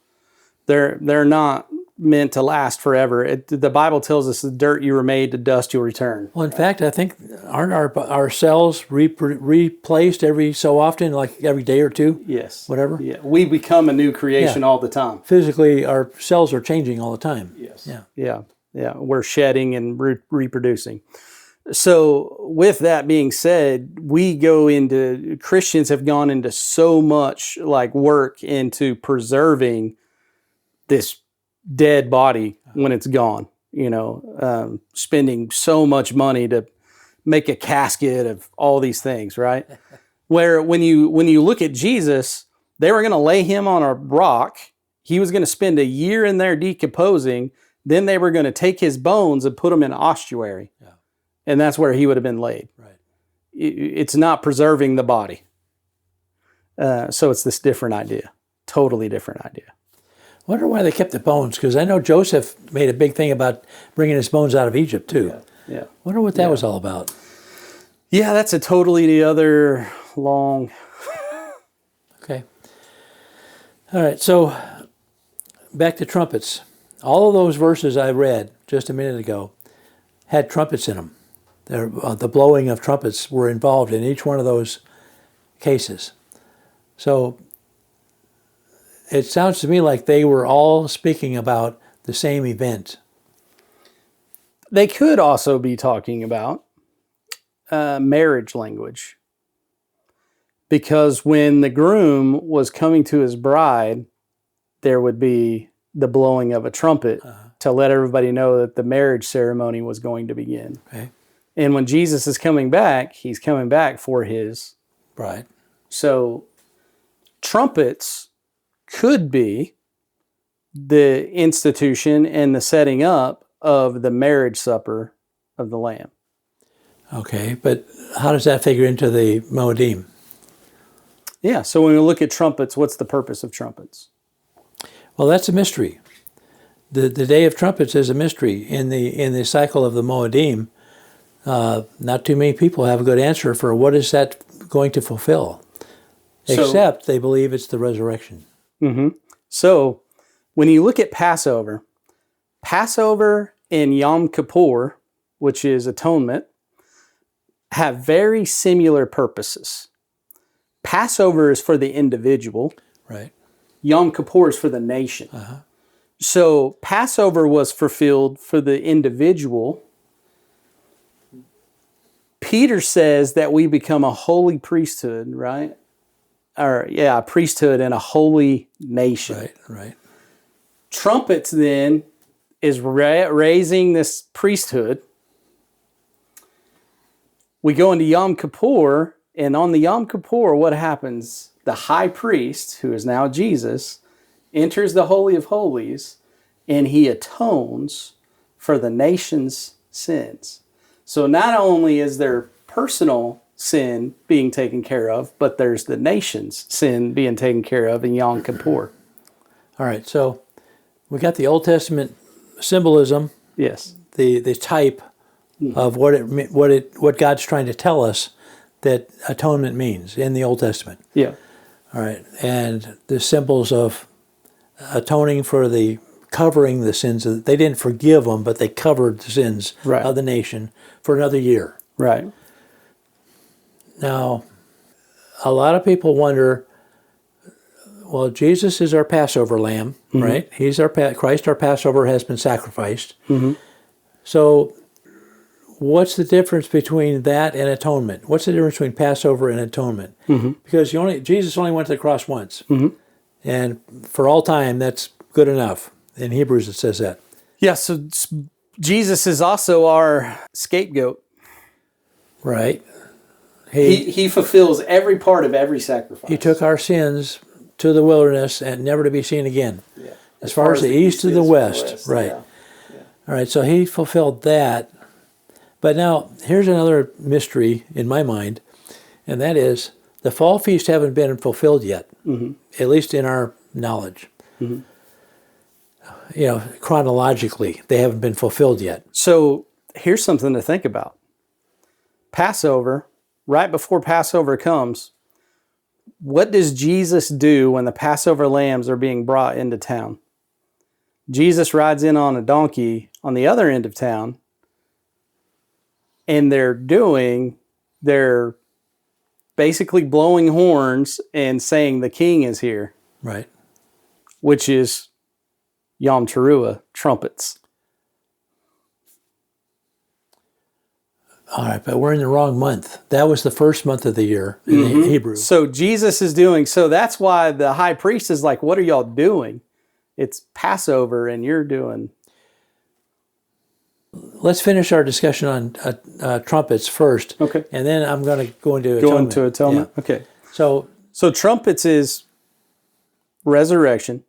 They're not meant to last forever. The Bible tells us the dirt you were made, to dust you'll return. Well, in fact, I think, aren't our cells replaced every so often, like every day or two? Yes. Whatever? Yeah. We become a new creation all the time. Physically, our cells are changing all the time. Yes. Yeah. Yeah. We're shedding and reproducing. So with that being said, Christians have gone into so much work into preserving this dead body when it's gone, spending so much money to make a casket of all these things, right? Where when you look at Jesus, they were going to lay him on a rock. He was going to spend a year in there decomposing. Then they were going to take his bones and put them in an ossuary. Yeah. And that's where he would have been laid. Right. It's not preserving the body. So it's this different idea, totally different idea. I wonder why they kept the bones, because I know Joseph made a big thing about bringing his bones out of Egypt too. Yeah. Wonder what that was all about. Yeah, that's a totally other long... Okay. All right, so back to trumpets. All of those verses I read just a minute ago had trumpets in them. The blowing of trumpets were involved in each one of those cases. So it sounds to me like they were all speaking about the same event. They could also be talking about marriage language. Because when the groom was coming to his bride, there would be the blowing of a trumpet to let everybody know that the marriage ceremony was going to begin. Okay. And when Jesus is coming back, he's coming back for his bride. So trumpets could be the institution and the setting up of the marriage supper of the Lamb. Okay, but how does that figure into the Moedim? Yeah, so when we look at trumpets, what's the purpose of trumpets? Well, that's a mystery. The Day of Trumpets is a mystery. In the cycle of the Moedim, not too many people have a good answer for what is that going to fulfill, except they believe it's the resurrection. Mm-hmm. So when you look at Passover and Yom Kippur, which is atonement, have very similar purposes. Passover is for the individual. Right. Yom Kippur is for the nation. Uh-huh. So Passover was fulfilled for the individual. Peter says that we become a holy priesthood, right? A priesthood and a holy nation. Right, right. Trumpets then is raising this priesthood. We go into Yom Kippur, and on the Yom Kippur, what happens? The high priest, who is now Jesus, enters the Holy of Holies, and he atones for the nation's sins. So not only is there personal sin being taken care of, but there's the nation's sin being taken care of in Yom Kippur. All right, so we got the Old Testament symbolism, Yes. the type of what God's trying to tell us that atonement means in the Old Testament. Yeah. All right, and the symbols of atoning for the covering the sins. They didn't forgive them, but they covered the sins Right. of the nation for another year. Right. Now, a lot of people wonder, well, Jesus is our Passover lamb, right? He's our Christ, our Passover has been sacrificed. Mm-hmm. So what's the difference between that and atonement? What's the difference between Passover and atonement? Mm-hmm. Because Jesus only went to the cross once. Mm-hmm. And for all time, that's good enough. In Hebrews, it says that. Yeah, so Jesus is also our scapegoat. Right. He fulfills every part of every sacrifice. He took our sins to the wilderness and never to be seen again. Yeah. As far as the east to the west. Right. Yeah. Yeah. All right, so he fulfilled that. But now, here's another mystery in my mind, and that is the fall feast haven't been fulfilled yet, at least in our knowledge. Mm-hmm. You know, chronologically, they haven't been fulfilled yet. So here's something to think about. Passover, right before Passover comes, what does Jesus do when the Passover lambs are being brought into town? Jesus rides in on a donkey on the other end of town, and they're basically blowing horns and saying the king is here. Right. Which is Yom Teruah, trumpets. All right, but we're in the wrong month. That was the first month of the year in Hebrew. So Jesus is so that's why the high priest is like, what are y'all doing? It's Passover and you're doing. Let's finish our discussion on trumpets first. Okay. And then I'm going to go into atonement. Go into atonement. Yeah. Okay. So trumpets is resurrection.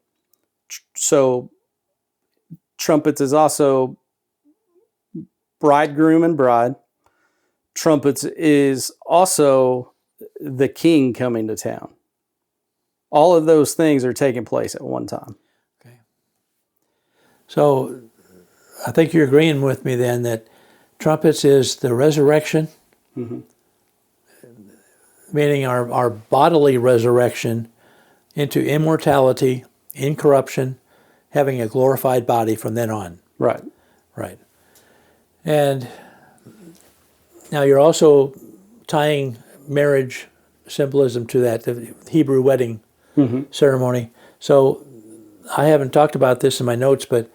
So trumpets is also bridegroom and bride. Trumpets is also the king coming to town. All of those things are taking place at one time. Okay. So I think you're agreeing with me then that trumpets is the resurrection, meaning our bodily resurrection into immortality, incorruption, having a glorified body from then on. Right. Right. And now you're also tying marriage symbolism to that, the Hebrew wedding ceremony. So I haven't talked about this in my notes, but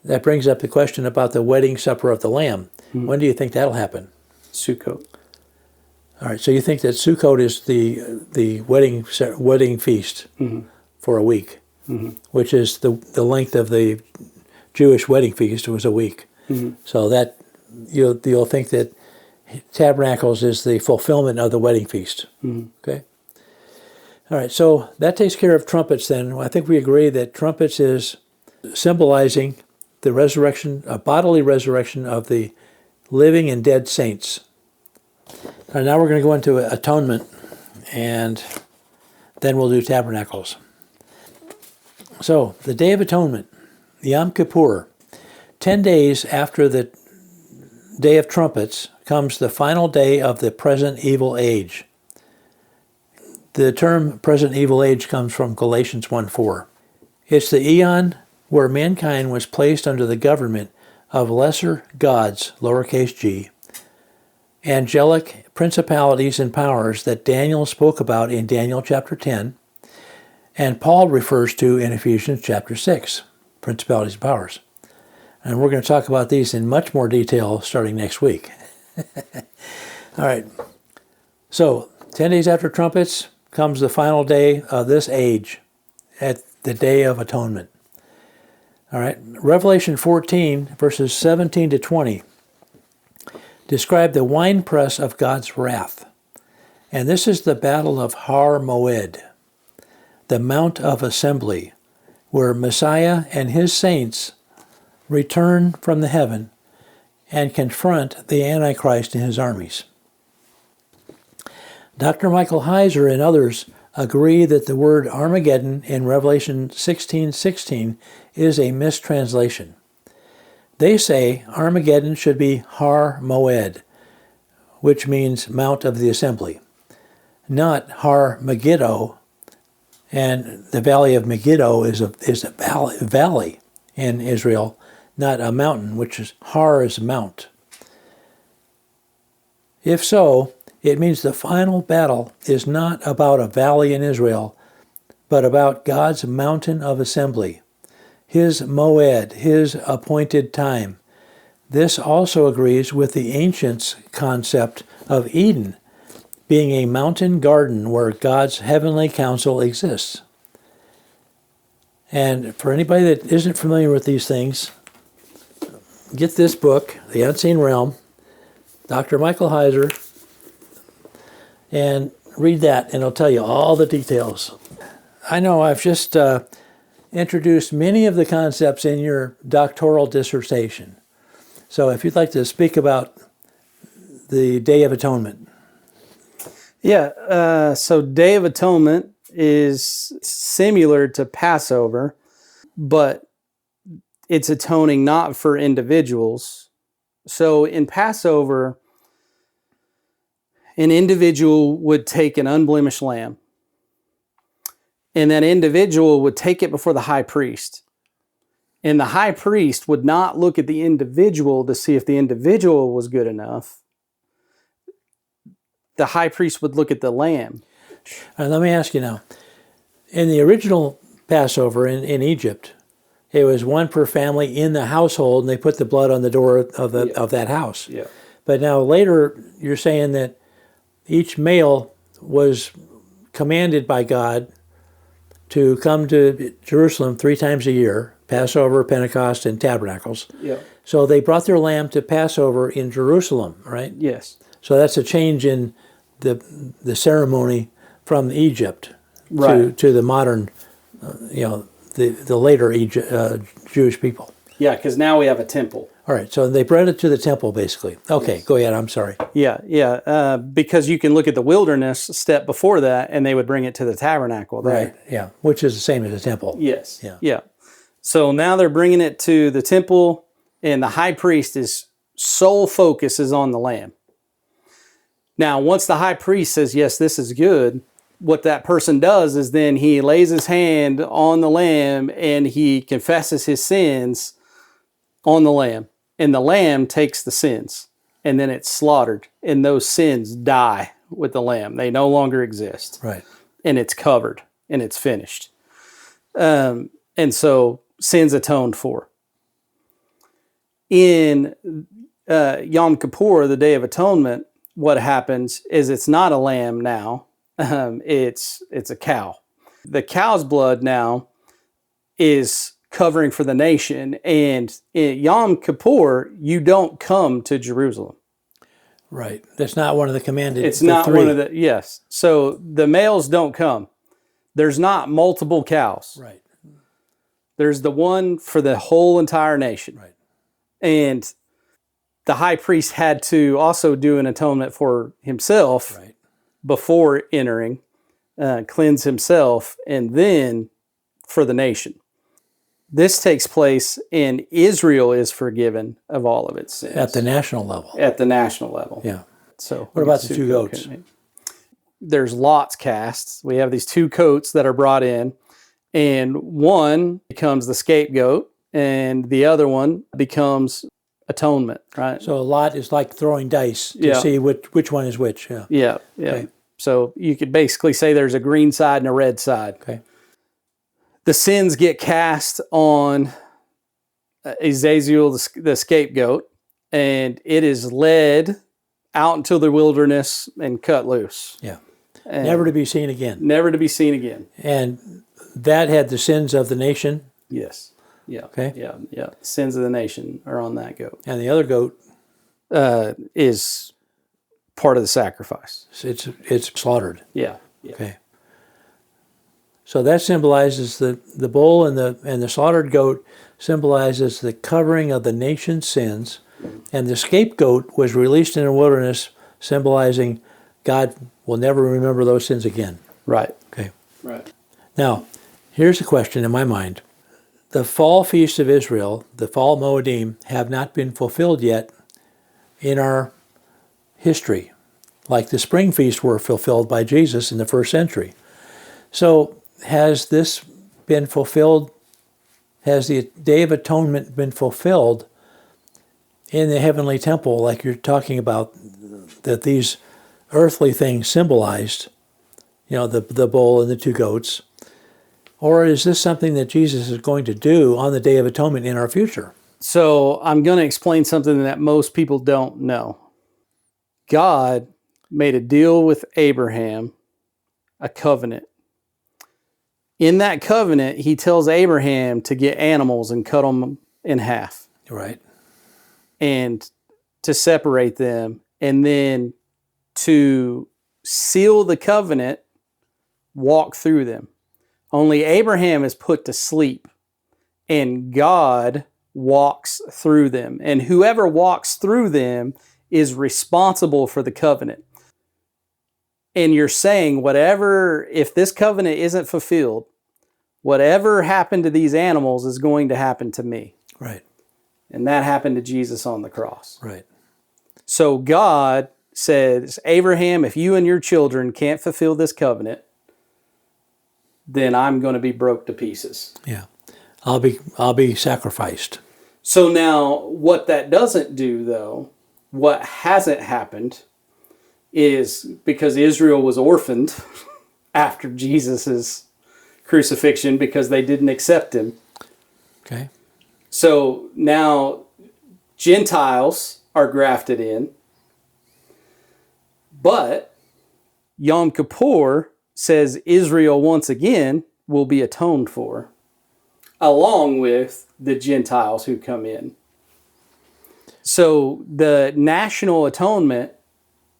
that brings up the question about the wedding supper of the Lamb. When do you think that'll happen? Sukkot. All right, so you think that Sukkot is the wedding feast for a week, which is the length of the Jewish wedding feast was a week. So that you'll think that Tabernacles is the fulfillment of the wedding feast. Okay. All right, so that takes care of trumpets then. I think we agree that trumpets is symbolizing the resurrection, a bodily resurrection of the living and dead saints. And now we're going to go into atonement, and then we'll do tabernacles. So, the Day of Atonement, Yom Kippur. 10 days after the Day of Trumpets comes the final day of the present evil age. The term present evil age comes from Galatians 1:4. It's the eon where mankind was placed under the government of lesser gods, lowercase g, angelic principalities and powers that Daniel spoke about in Daniel chapter 10, and Paul refers to in Ephesians chapter 6, principalities and powers. And we're going to talk about these in much more detail starting next week. All right. So, 10 days after trumpets comes the final day of this age at the Day of Atonement. All right. Revelation 14, verses 17 to 20, describe the winepress of God's wrath. And this is the battle of Har Moed, the Mount of Assembly, where Messiah and his saints return from the heaven and confront the Antichrist and his armies. Dr. Michael Heiser and others agree that the word Armageddon in Revelation 16:16 is a mistranslation. They say Armageddon should be Har Moed, which means Mount of the Assembly, not Har Megiddo, and the Valley of Megiddo is a valley in Israel, not a mountain, which is Har is mount. If so, it means the final battle is not about a valley in Israel, but about God's mountain of assembly, his moed, his appointed time. This also agrees with the ancients' concept of Eden being a mountain garden where God's heavenly counsel exists. And for anybody that isn't familiar with these things, get this book, The Unseen Realm, Dr. Michael Heiser, and read that, and it'll tell you all the details. I know I've just introduced many of the concepts in your doctoral dissertation. So if you'd like to speak about the Day of Atonement. Yeah, so Day of Atonement is similar to Passover, but it's atoning not for individuals. So in Passover, an individual would take an unblemished lamb, and that individual would take it before the high priest. And the high priest would not look at the individual to see if the individual was good enough. The high priest would look at the lamb. Let me ask you now, in the original Passover in Egypt, it was one per family in the household, and they put the blood on the door of that house. Yeah. But now later, you're saying that each male was commanded by God to come to Jerusalem 3 times a year, Passover, Pentecost, and Tabernacles. Yeah. So they brought their lamb to Passover in Jerusalem, right? Yes. So that's a change in the ceremony from Egypt Right. to the modern, the later Jewish people. Yeah, because now we have a temple. All right, so they brought it to the temple, basically. Okay, yes. Go ahead, I'm sorry. Yeah. Because you can look at the wilderness step before that, and they would bring it to the tabernacle there. Right, yeah, which is the same as the temple. Yes, yeah. So now they're bringing it to the temple, and the high priest's sole focus is on the lamb. Now, once the high priest says, yes, this is good, what that person does is then he lays his hand on the lamb, and he confesses his sins on the lamb. And the lamb takes the sins, and then it's slaughtered, and those sins die with the lamb. They no longer exist. Right. And it's covered, and it's finished. And so sin's atoned for. In Yom Kippur, the Day of Atonement, what happens is it's not a lamb now. It's a cow. The cow's blood now is covering for the nation, and in Yom Kippur, you don't come to Jerusalem. Right. That's not one of the commanded. It's not one of the, yes. So the males don't come. there's not multiple cows. Right. There's the one for the whole entire nation. Right. And the high priest had to also do an atonement for himself Right. before entering, cleanse himself, and then for the nation. This takes place and Israel is forgiven of all of its sins. At the national level. At the national level. Yeah. So What about the two goats? There's lots cast. We have these two coats that are brought in, and one becomes the scapegoat, and the other one becomes atonement, right? So a lot is like throwing dice to Yeah. see which one is which. Yeah. Yeah. Okay. So you could basically say there's a green side and a red side. Okay. The sins get cast on Azazel, the scapegoat, and it is led out into the wilderness and cut loose. Yeah. And Never to be seen again. never to be seen again. And that had the sins of the nation. Yes. Yeah. Okay. Yeah. Sins of the nation are on that goat. And the other goat, Is part of the sacrifice. it's slaughtered. Yeah. Okay. So that symbolizes the bull and the slaughtered goat symbolizes the covering of the nation's sins, and the scapegoat was released in the wilderness, symbolizing God will never remember those sins again. Right. Okay. Right. Now, here's a question in my mind. The fall feasts of Israel, the fall Moedim, have not been fulfilled yet in our history, like the spring feasts were fulfilled by Jesus in the first century. So has this been fulfilled? Has the Day of Atonement been fulfilled in the heavenly temple, like you're talking about, that these earthly things symbolized, the bull and the two goats? Or is this something that Jesus is going to do on the Day of Atonement in our future? So I'm going to explain something that most people don't know. God made a deal with Abraham, a covenant. In that covenant, he tells Abraham to get animals and cut them in half. Right. And to separate them, and then to seal the covenant, walk through them. Only Abraham is put to sleep, and God walks through them. And whoever walks through them is responsible for the covenant. And you're saying, if this covenant isn't fulfilled, whatever happened to these animals is going to happen to me. Right. And that happened to Jesus on the cross. Right. So God says, Abraham, if you and your children can't fulfill this covenant, then I'm going to be broke to pieces. Yeah. I'll be sacrificed. So now what that doesn't do, though, what hasn't happened is, because Israel was orphaned after Jesus' crucifixion because they didn't accept him. Okay. So now Gentiles are grafted in, but Yom Kippur says Israel once again will be atoned for, along with the Gentiles who come in. So the national atonement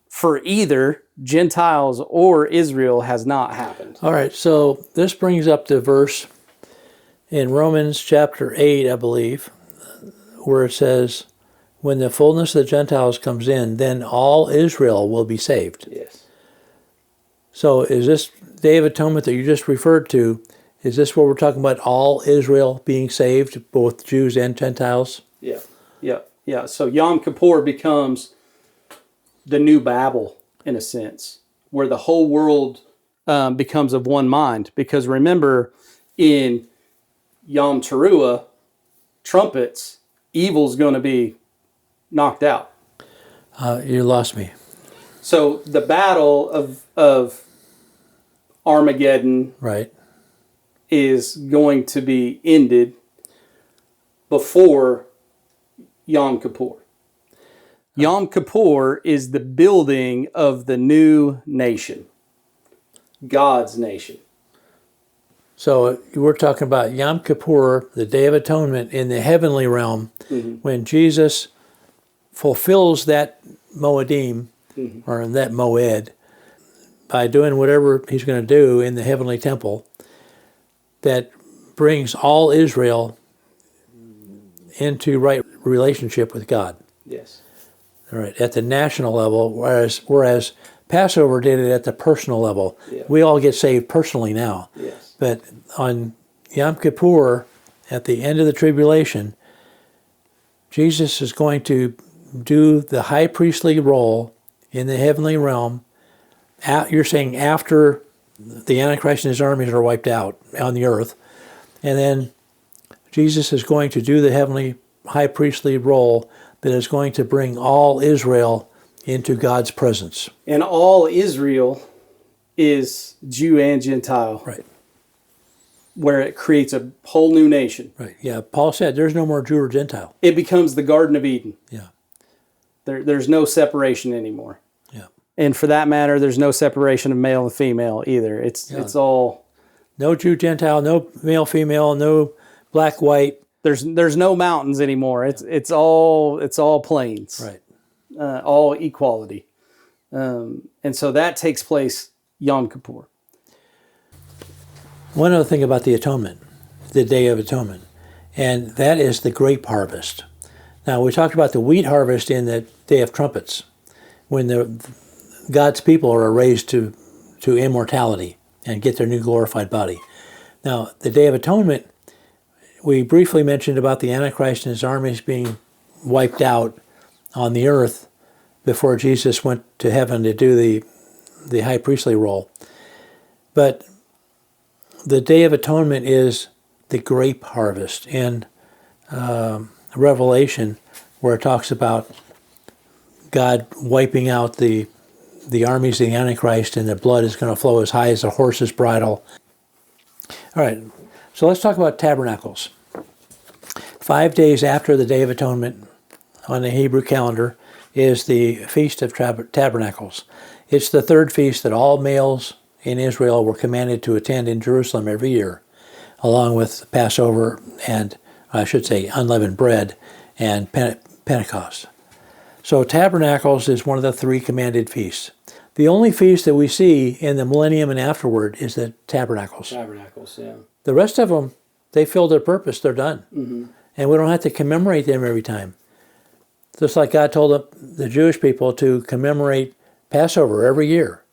for either Gentiles or Israel has not happened. All right, so this brings up the verse in Romans chapter 8, I believe, where it says, when the fullness of the Gentiles comes in, then all Israel will be saved. Yes. So is this Day of Atonement that you just referred to, is this what we're talking about, all Israel being saved, both Jews and Gentiles? Yeah. So Yom Kippur becomes the new Babel, in a sense, where the whole world becomes of one mind. Because remember, in Yom Teruah, trumpets, evil's going to be knocked out. You lost me. So the battle of Armageddon, right, is going to be ended before Yom Kippur. Yom Kippur is the building of the new nation, God's nation. So we're talking about Yom Kippur, the Day of Atonement in the heavenly realm, when Jesus fulfills that Moedim, or that Moed, by doing whatever he's going to do in the heavenly temple that brings all Israel into right relationship with God. Yes. All right, at the national level, whereas Passover did it at the personal level. Yeah. We all get saved personally now. Yes. But on Yom Kippur, at the end of the tribulation, Jesus is going to do the high priestly role in the heavenly realm. You're saying after the Antichrist and his armies are wiped out on the earth, and then Jesus is going to do the heavenly high priestly role that is going to bring all Israel into God's presence. And all Israel is Jew and Gentile. Right. Where it creates a whole new nation. Right. Yeah. Paul said there's no more Jew or Gentile. It becomes the Garden of Eden. Yeah. There's no separation anymore. Yeah. And for that matter, there's no separation of male and female either. It's all no Jew, Gentile, no male, female, no black, white. There's no mountains anymore. It's all plains. Right. All equality. And so that takes place Yom Kippur. One other thing about the atonement, the Day of Atonement, and that is the grape harvest. Now, we talked about the wheat harvest in the Day of Trumpets, when God's people are raised to immortality and get their new glorified body. Now, the Day of Atonement, we briefly mentioned about the Antichrist and his armies being wiped out on the earth before Jesus went to heaven to do the high priestly role. But the Day of Atonement is the grape harvest in Revelation, where it talks about God wiping out the armies of the Antichrist, and the blood is going to flow as high as a horse's bridle. All right, so let's talk about tabernacles. 5 days after the Day of Atonement on the Hebrew calendar is the Feast of Tabernacles. It's the third feast that all males in Israel were commanded to attend in Jerusalem every year, along with Passover and, I should say, unleavened bread and Pentecost. So Tabernacles is one of the three commanded feasts. The only feast that we see in the millennium and afterward is the Tabernacles. Tabernacles, yeah. The rest of them, they filled their purpose. They're done. Mm-hmm. And we don't have to commemorate them every time. Just like God told the Jewish people to commemorate Passover every year.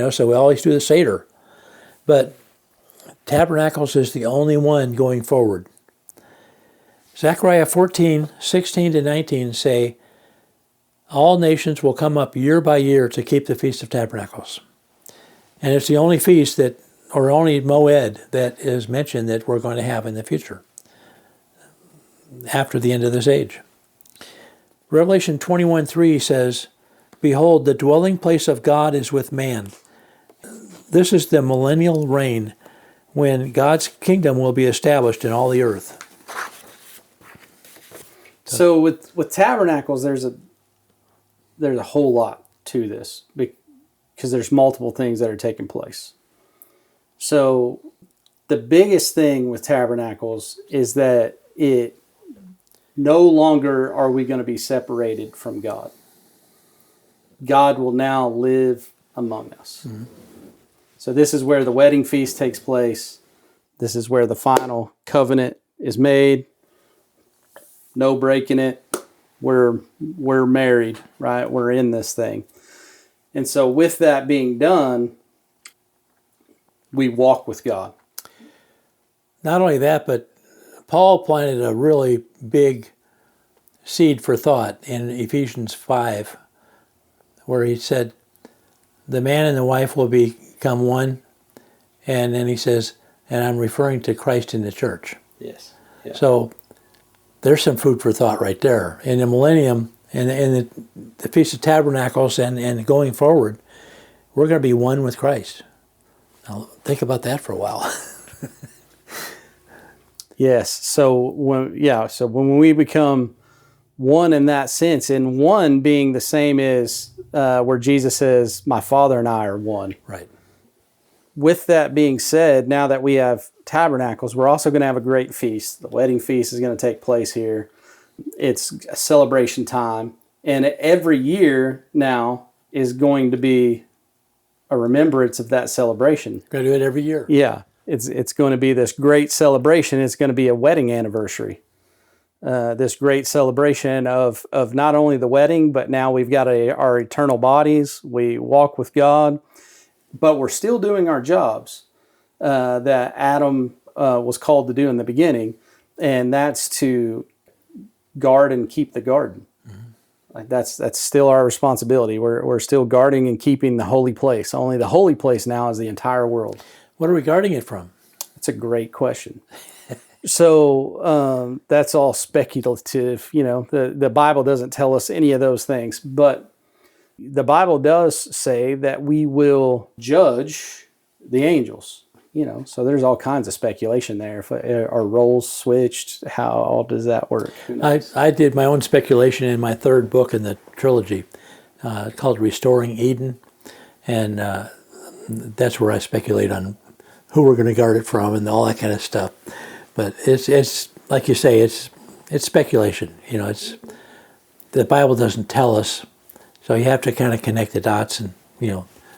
So we always do the Seder. But Tabernacles is the only one going forward. Zechariah 14:16-19 say, all nations will come up year by year to keep the Feast of Tabernacles. And it's the only feast or only Moed that is mentioned that we're going to have in the future, after the end of this age. Revelation 21:3 says, behold, the dwelling place of God is with man. This is the millennial reign when God's kingdom will be established in all the earth. So with tabernacles, there's a whole lot to this because there's multiple things that are taking place. So the biggest thing with tabernacles is that it no longer are we going to be separated from God. God will now live among us. Mm-hmm. So this is where the wedding feast takes place. This is where the final covenant is made. No breaking it. We're married, right? We're in this thing. And so with that being done, we walk with God. Not only that, but Paul planted a really big seed for thought in Ephesians 5, where he said, the man and the wife will become one. And then he says, and I'm referring to Christ in the church. Yes. Yeah. So there's some food for thought right there. In the millennium, and the Feast of Tabernacles, and going forward, we're going to be one with Christ. Now, think about that for a while. Yes. So when we become one in that sense, and one being the same as where Jesus says, my Father and I are one. Right. With that being said, now that we have tabernacles, we're also going to have a great feast. The wedding feast is going to take place here. It's a celebration time. And every year now is going to be a remembrance of that celebration. Got to do it every year. Yeah, it's going to be this great celebration. It's going to be a wedding anniversary. This great celebration of not only the wedding, but now we've got our eternal bodies. We walk with God, but we're still doing our jobs that Adam was called to do in the beginning, and that's to guard and keep the garden. Like that's still our responsibility. We're still guarding and keeping the holy place. Only the holy place now is the entire world. What are we guarding it from? That's a great question. So that's all speculative. The Bible doesn't tell us any of those things, but the Bible does say that we will judge the angels. So there's all kinds of speculation there. If are roles switched, how does that work? I did my own speculation in my third book in the trilogy called Restoring Eden, and that's where I speculate on who we're going to guard it from and all that kind of stuff. But it's like you say, it's speculation. It's the Bible doesn't tell us, so you have to kind of connect the dots and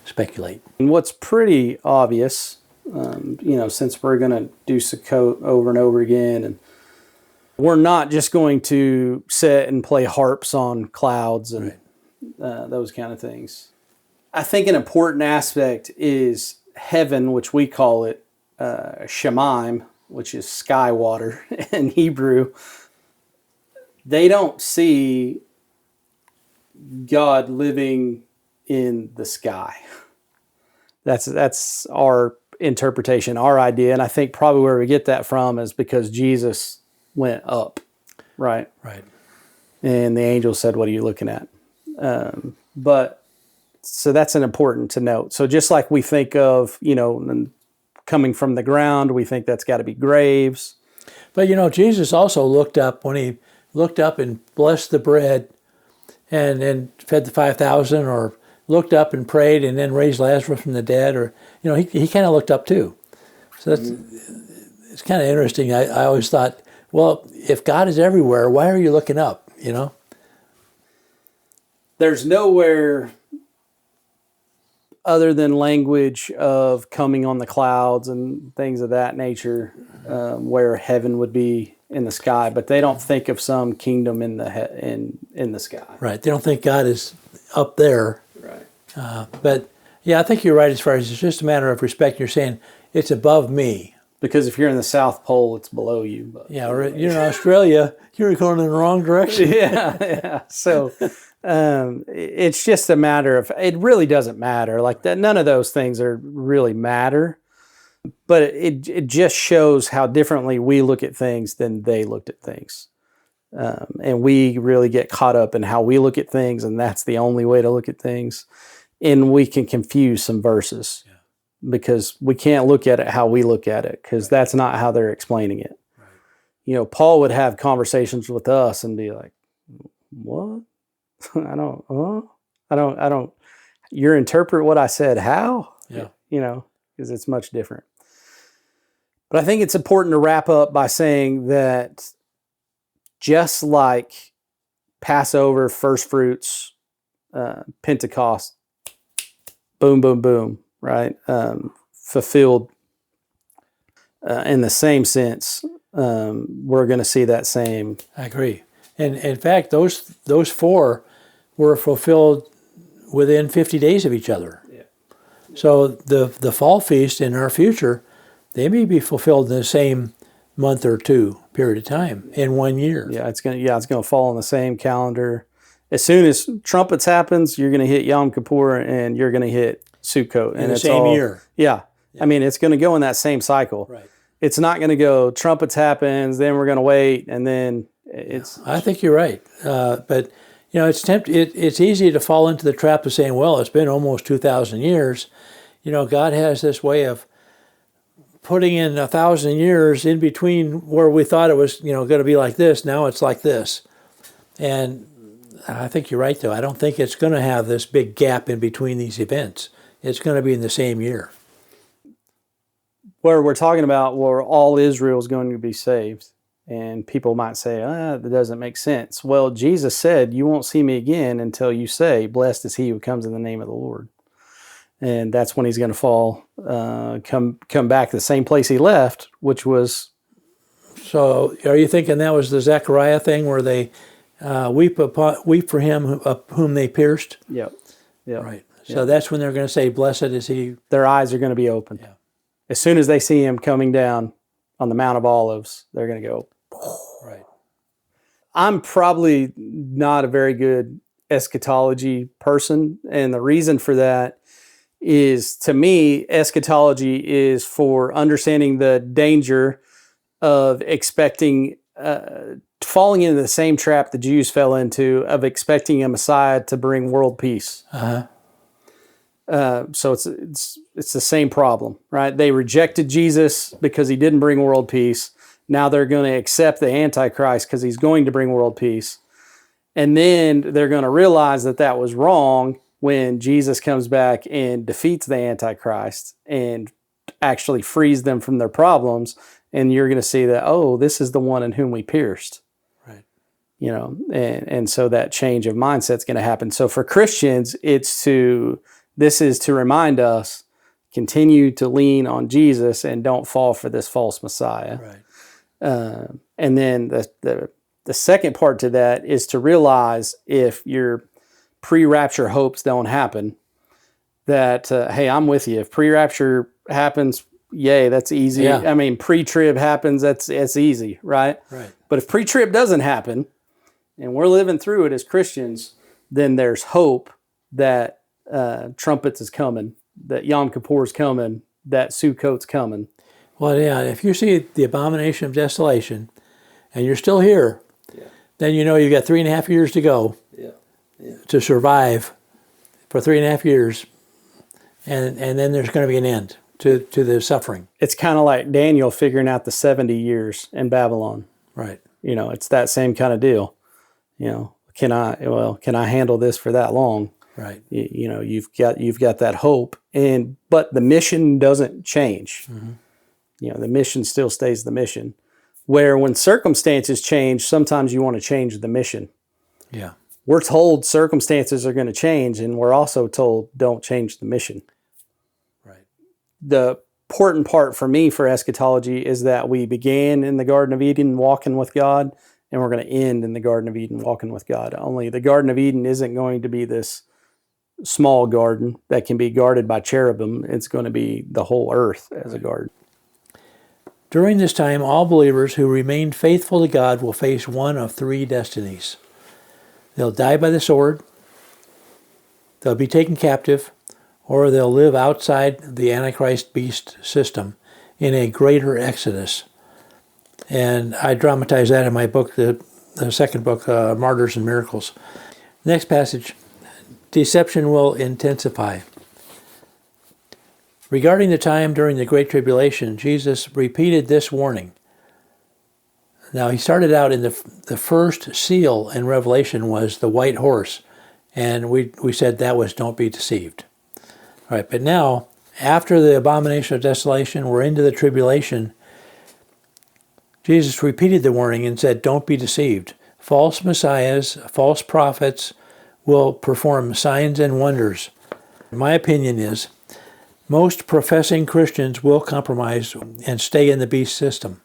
speculate. And what's pretty obvious. Since we're going to do Sukkot over and over again, and we're not just going to sit and play harps on clouds and those kind of things. I think an important aspect is heaven, which we call it Shemaim, which is sky water in Hebrew. They don't see God living in the sky. That's our interpretation, our idea, and I think probably where we get that from is because Jesus went up, right? Right. And the angel said, "What are you looking at?" But so that's an important to note. So just like we think of, coming from the ground, we think that's got to be graves. But Jesus also looked up when he looked up and blessed the bread, and fed the 5,000, or looked up and prayed and then raised Lazarus from the dead, or he kind of looked up too. So that's it's kind of interesting. I always thought, well, if God is everywhere, why are you looking up? There's nowhere other than language of coming on the clouds and things of that nature where heaven would be in the sky, but they don't think of some kingdom in the sky. Right. They don't think God is up there. Right. But yeah, I think you're right as far as it's just a matter of respect. You're saying it's above me. Because if you're in the South Pole, it's below you. But yeah, or you're in Australia, you're going in the wrong direction. yeah. So it's just a matter of, it really doesn't matter. Like that, none of those things really matter. But it just shows how differently we look at things than they looked at things. And we really get caught up in how we look at things, and that's the only way to look at things. And we can confuse some verses because we can't look at it how we look at it, because that's not how they're explaining it. Right. Paul would have conversations with us and be like, "What? I don't. You interpret what I said how?" Yeah. Because it's much different. But I think it's important to wrap up by saying that just like Passover, first fruits, Pentecost, boom, boom, boom, right? Fulfilled in the same sense, we're going to see that same. I agree. And in fact, those four were fulfilled within 50 days of each other. Yeah. So the fall feast in our future, they may be fulfilled in the same month or two period of time in 1 year. Yeah, it's gonna fall on the same calendar. As soon as trumpets happens, you're gonna hit Yom Kippur and you're gonna hit Sukkot, in the same year. Yeah. I mean, it's gonna go in that same cycle. Right. It's not gonna go trumpets happens, then we're gonna wait, and then it's. I think you're right, but it's easy to fall into the trap of saying, well, it's been almost 2,000 years. God has this way of putting in 1,000 years in between where we thought it was, going to be like this. Now it's like this. And I think you're right, though. I don't think it's going to have this big gap in between these events. It's going to be in the same year. Where we're talking about where all Israel is going to be saved. And people might say, that doesn't make sense. Well, Jesus said, you won't see me again until you say, blessed is he who comes in the name of the Lord. And that's when he's going to fall, come back to the same place he left, which was... So are you thinking that was the Zechariah thing where they weep for him whom they pierced? Yep. Right. So that's when they're going to say, blessed is he. Their eyes are going to be opened. Yeah. As soon as they see him coming down on the Mount of Olives, they're going to go... Right. I'm probably not a very good eschatology person, and the reason for that is, to me, eschatology is for understanding the danger of expecting, falling into the same trap the Jews fell into, of expecting a Messiah to bring world peace. Uh-huh. So it's the same problem, right? They rejected Jesus because he didn't bring world peace. Now they're going to accept the Antichrist because he's going to bring world peace. And then they're going to realize that that was wrong when Jesus comes back and defeats the Antichrist and actually frees them from their problems. And you're going to see that, oh, this is the one in whom we pierced. Right. You know, and so that change of mindset is going to happen. So for Christians, this is to remind us, continue to lean on Jesus and don't fall for this false Messiah. Right. And then the second part to that is to realize, if your pre-rapture hopes don't happen, that, hey, I'm with you. If pre-rapture happens, yay, that's easy. Yeah. I mean, pre-trib happens, it's easy, right? Right. But if pre-trib doesn't happen, and we're living through it as Christians, then there's hope that trumpets is coming, that Yom Kippur is coming, that Sukkot's coming. Well, yeah, if you see the abomination of desolation and you're still here, then you know you've got 3.5 years to go to survive for 3.5 years, and then there's going to be an end to the suffering. It's kind of like Daniel figuring out the 70 years in Babylon. Right. You know, it's that same kind of deal. You know, can I handle this for that long? Right. You know, you've got that hope, but the mission doesn't change. Mm-hmm. You know, the mission still stays the mission. Where when circumstances change, sometimes you want to change the mission. Yeah. We're told circumstances are going to change, and we're also told don't change the mission. Right. The important part for me for eschatology is that we began in the Garden of Eden walking with God, and we're going to end in the Garden of Eden walking with God. Only the Garden of Eden isn't going to be this small garden that can be guarded by cherubim. It's going to be the whole earth as a garden. During this time, all believers who remain faithful to God will face one of 3 destinies. They'll die by the sword, they'll be taken captive, or they'll live outside the Antichrist beast system in a greater exodus. And I dramatize that in my book, the second book, Martyrs and Miracles. Next passage, deception will intensify. Regarding the time during the Great Tribulation, Jesus repeated this warning. Now, he started out in the first seal in Revelation was the white horse, and we said that was don't be deceived. All right, but now, after the abomination of desolation, we're into the tribulation. Jesus repeated the warning and said, don't be deceived. False messiahs, false prophets will perform signs and wonders. My opinion is, most professing Christians will compromise and stay in the beast system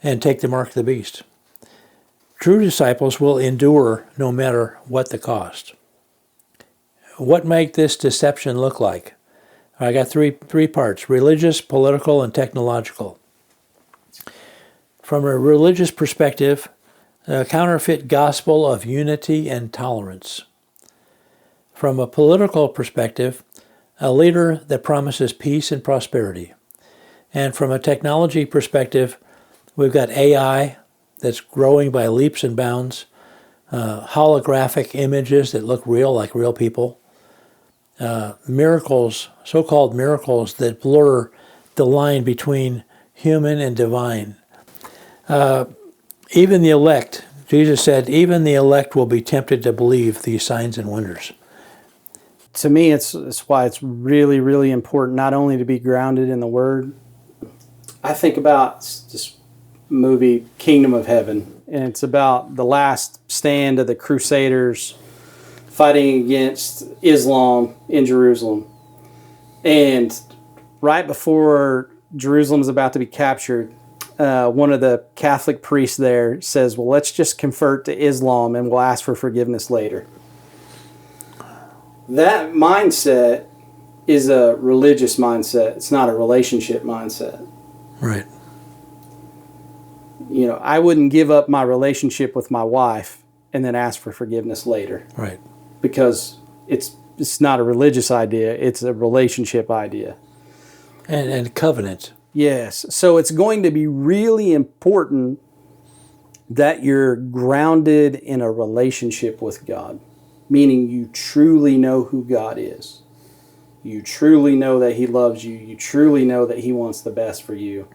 and take the mark of the beast. True disciples will endure no matter what the cost. What might this deception look like? I got three parts: religious, political, and technological. From a religious perspective, a counterfeit gospel of unity and tolerance. From a political perspective, a leader that promises peace and prosperity. And from a technology perspective, we've got AI that's growing by leaps and bounds, holographic images that look real, like real people, miracles, so-called miracles that blur the line between human and divine. Even the elect, Jesus said, even the elect will be tempted to believe these signs and wonders. To me, it's why it's really, really important not only to be grounded in the Word. I think about this movie, Kingdom of Heaven, and it's about the last stand of the Crusaders fighting against Islam in Jerusalem. And right before Jerusalem's about to be captured, one of the Catholic priests there says, well, let's just convert to Islam and we'll ask for forgiveness later. That mindset is a religious mindset. It's not a relationship mindset. Right. You know, I wouldn't give up my relationship with my wife and then ask for forgiveness later. Right. Because it's not a religious idea, it's a relationship idea. And covenant. Yes. So it's going to be really important that you're grounded in a relationship with God, meaning you truly know who God is. You truly know that He loves you. You truly know that He wants the best for you.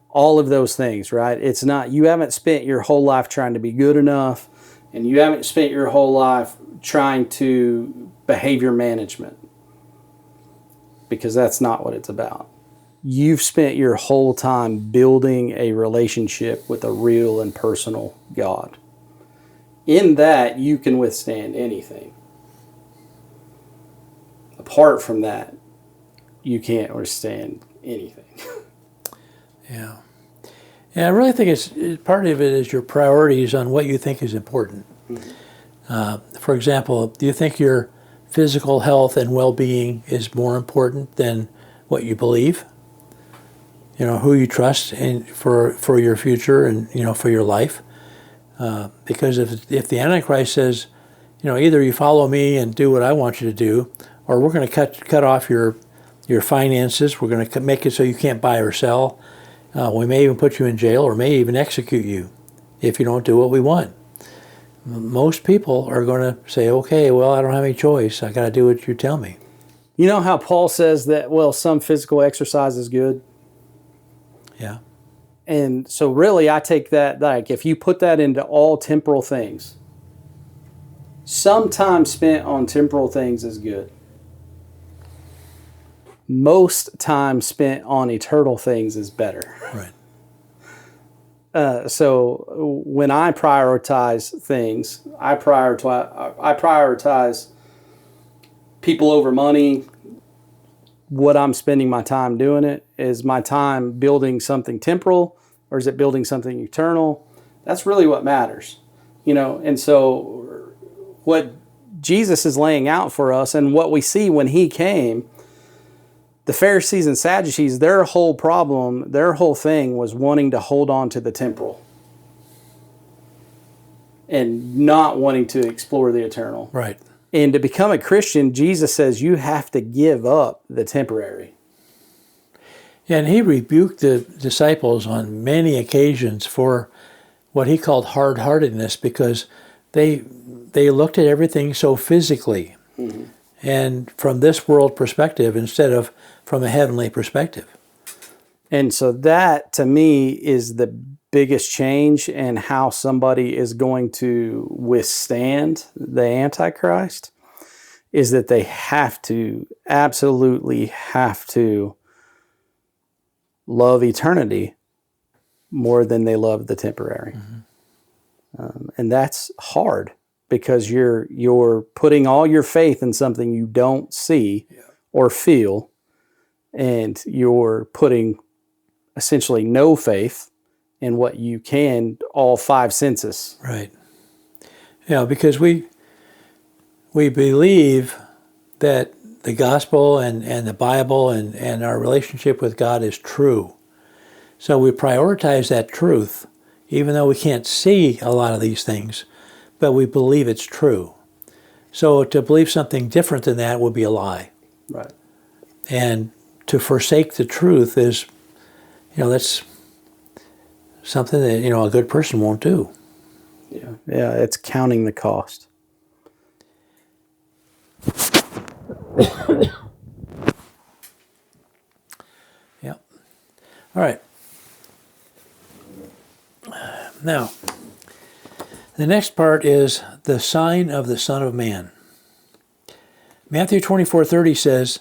All of those things, right? It's not, you haven't spent your whole life trying to be good enough, and you haven't spent your whole life trying to behavior management, because that's not what it's about. You've spent your whole time building a relationship with a real and personal God. In that, you can withstand anything. Apart from that, you can't withstand anything. Yeah. And I really think it's part of it is your priorities on what you think is important. For example, do you think your physical health and well-being is more important than what you believe? You know, who you trust for your future and, you know, for your life? Because if the Antichrist says, you know, either you follow me and do what I want you to do, or we're going to cut off your finances, we're going to make it so you can't buy or sell, we may even put you in jail or may even execute you if you don't do what we want. Most people are going to say, okay, well, I don't have any choice. I got to do what you tell me. You know how Paul says that, well, some physical exercise is good? Yeah. And so really I take that, like, if you put that into all temporal things, some time spent on temporal things is good. Most time spent on eternal things is better. Right. So when I prioritize things, I prioritize people over money. What I'm spending my time doing it is my time building something temporal, or is it building something eternal? That's really what matters, you know. And so what Jesus is laying out for us, and what we see when He came, the Pharisees and Sadducees, their whole problem, their whole thing was wanting to hold on to the temporal and not wanting to explore the eternal. Right. And to become a Christian, Jesus says you have to give up the temporary. And He rebuked the disciples on many occasions for what He called hard-heartedness, because they looked at everything so physically and from this world perspective instead of from a heavenly perspective. And so that, to me, is the biggest change in how somebody is going to withstand the Antichrist, is that they have to, absolutely have to love eternity more than they love the temporary. And that's hard, because you're putting all your faith in something you don't see or feel, and you're putting essentially no faith in what you can, all five senses. Right. Yeah, because we believe that the gospel and the Bible and our relationship with God is true. So we prioritize that truth, even though we can't see a lot of these things, but we believe it's true. So to believe something different than that would be a lie. Right. And to forsake the truth is, you know, that's something that, you know, a good person won't do. Yeah, it's counting the cost. Yeah. All right. Now, the next part is the sign of the Son of Man. Matthew 24:30 says,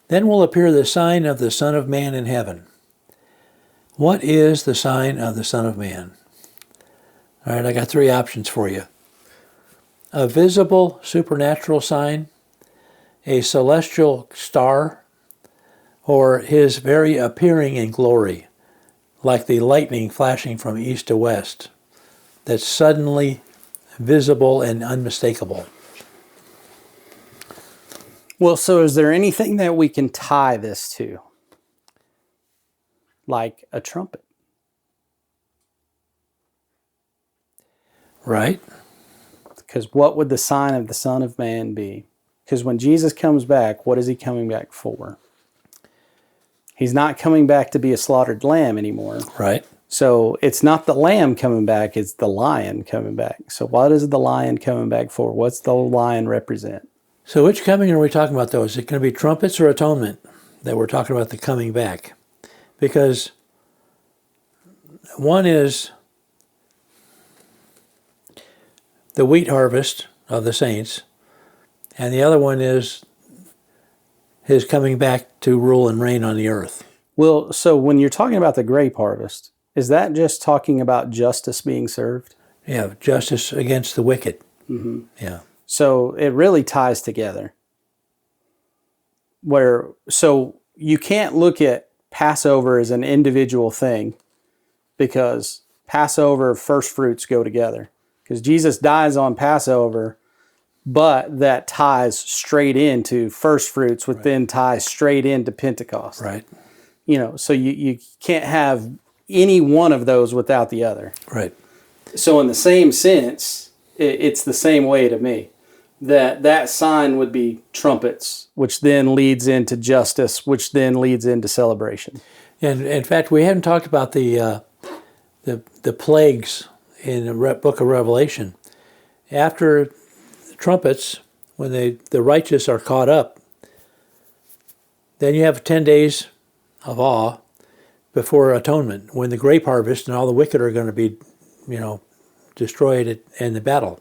"Then will appear the sign of the Son of Man in heaven." What is the sign of the Son of Man? All right, I got three options for you. A visible supernatural sign, a celestial star, or his very appearing in glory, like the lightning flashing from east to west, that's suddenly visible and unmistakable. Well, so is there anything that we can tie this to? Like a trumpet? Right? Because what would the sign of the Son of Man be? Because when Jesus comes back, what is he coming back for? He's not coming back to be a slaughtered lamb anymore. Right. So it's not the lamb coming back, it's the lion coming back. So what is the lion coming back for? What's the lion represent? So which coming are we talking about, though? Is it going to be trumpets or atonement that we're talking about the coming back? Because one is the wheat harvest of the saints, and the other one is his coming back to rule and reign on the earth. Well, so when you're talking about the grape harvest, is that just talking about justice being served? Yeah, justice against the wicked. Mm-hmm. Yeah. So it really ties together. So you can't look at Passover as an individual thing, because Passover, first fruits go together. Because Jesus dies on Passover, but that ties straight into first fruits, which then ties straight into Pentecost. Right. So you can't have any one of those without the other. Right. So in the same sense, it's the same way to me. That sign would be trumpets, which then leads into justice, which then leads into celebration. And in fact, we haven't talked about the plagues in the book of Revelation. After the trumpets, when the righteous are caught up, then you have 10 days of awe before atonement, when the grape harvest and all the wicked are going to be, destroyed in the battle.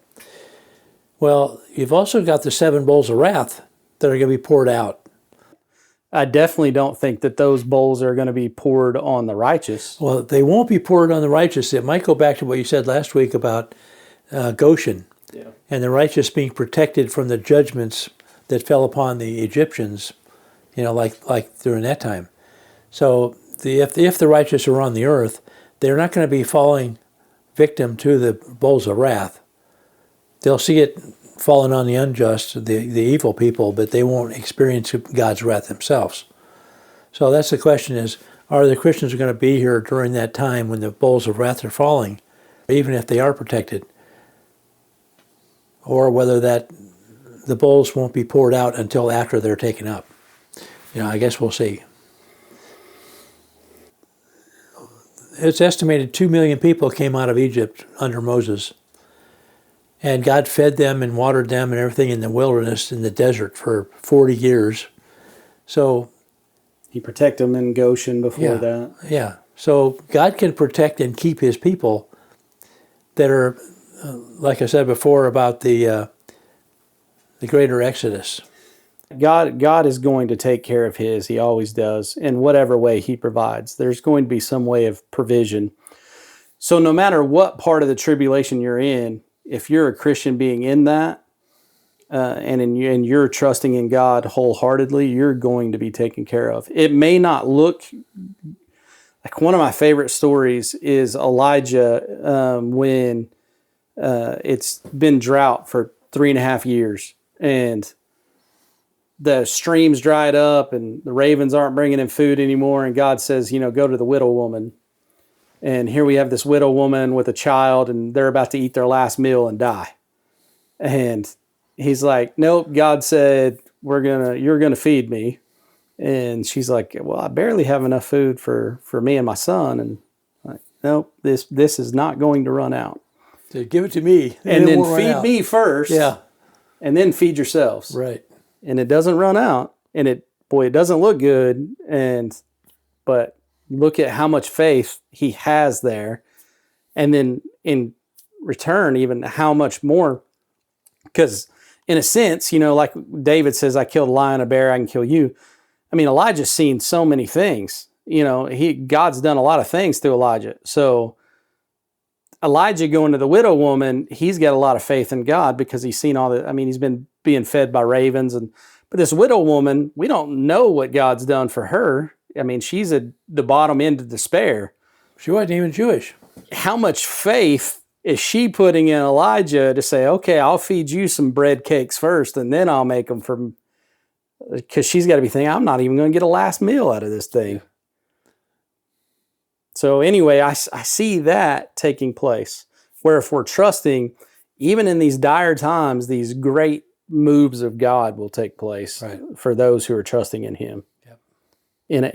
Well, you've also got the 7 bowls of wrath that are going to be poured out. I definitely don't think that those bowls are going to be poured on the righteous. Well, they won't be poured on the righteous. It might go back to what you said last week about Goshen, and the righteous being protected from the judgments that fell upon the Egyptians, like during that time. So if the righteous are on the earth, they're not going to be falling victim to the bowls of wrath. They'll see it falling on the unjust, the evil people, but they won't experience God's wrath themselves. So that's the question is, are the Christians going to be here during that time when the bowls of wrath are falling, even if they are protected? Or whether the bowls won't be poured out until after they're taken up. I guess we'll see. It's estimated 2 million people came out of Egypt under Moses. And God fed them and watered them and everything in the wilderness, in the desert, for 40 years. So He protected them in Goshen before that. Yeah. So God can protect and keep his people that are, like I said before, about the greater Exodus. God is going to take care of his. He always does, in whatever way he provides. There's going to be some way of provision. So no matter what part of the tribulation you're in, if you're a Christian being in that, and you're trusting in God wholeheartely, you're going to be taken care of. It may not look like, one of my favorite stories is Elijah, when it's been drought for 3.5 years, and the streams dried up and the ravens aren't bringing in food anymore. And God says, go to the widow woman. And here we have this widow woman with a child, and they're about to eat their last meal and die. And he's like, nope, God said, you're going to feed me. And she's like, well, I barely have enough food for me and my son. And like, nope, this is not going to run out. So give it to me. And then feed me first. Yeah. And then feed yourselves. Right. And it doesn't run out. And it doesn't look good. But look at how much faith he has there. And then in return, even how much more. Because in a sense, like David says, I killed a lion, a bear, I can kill you. I mean, Elijah's seen so many things. God's done a lot of things through Elijah. So Elijah going to the widow woman, he's got a lot of faith in God because he's seen he's been being fed by ravens and But this widow woman, we don't know what God's done for her. I mean, she's at the bottom end of despair. She wasn't even Jewish. How much faith is she putting in Elijah to say, okay, I'll feed you some bread cakes first, and then I'll make them from... Because she's got to be thinking, I'm not even going to get a last meal out of this thing. So anyway, I see that taking place, where if we're trusting, even in these dire times, these great moves of God will take place for those who are trusting in Him. Yep.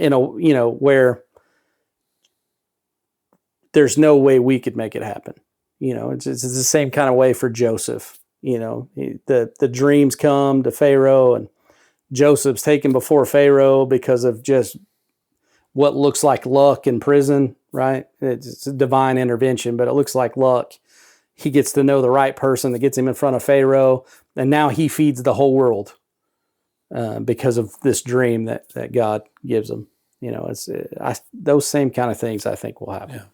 In a where there's no way we could make it happen. It's the same kind of way for Joseph. The dreams come to Pharaoh, and Joseph's taken before Pharaoh because of just what looks like luck in prison, right? It's a divine intervention, but it looks like luck. He gets to know the right person that gets him in front of Pharaoh, and now he feeds the whole world because of this dream that God gives him. Those same kind of things I think will happen. Yeah.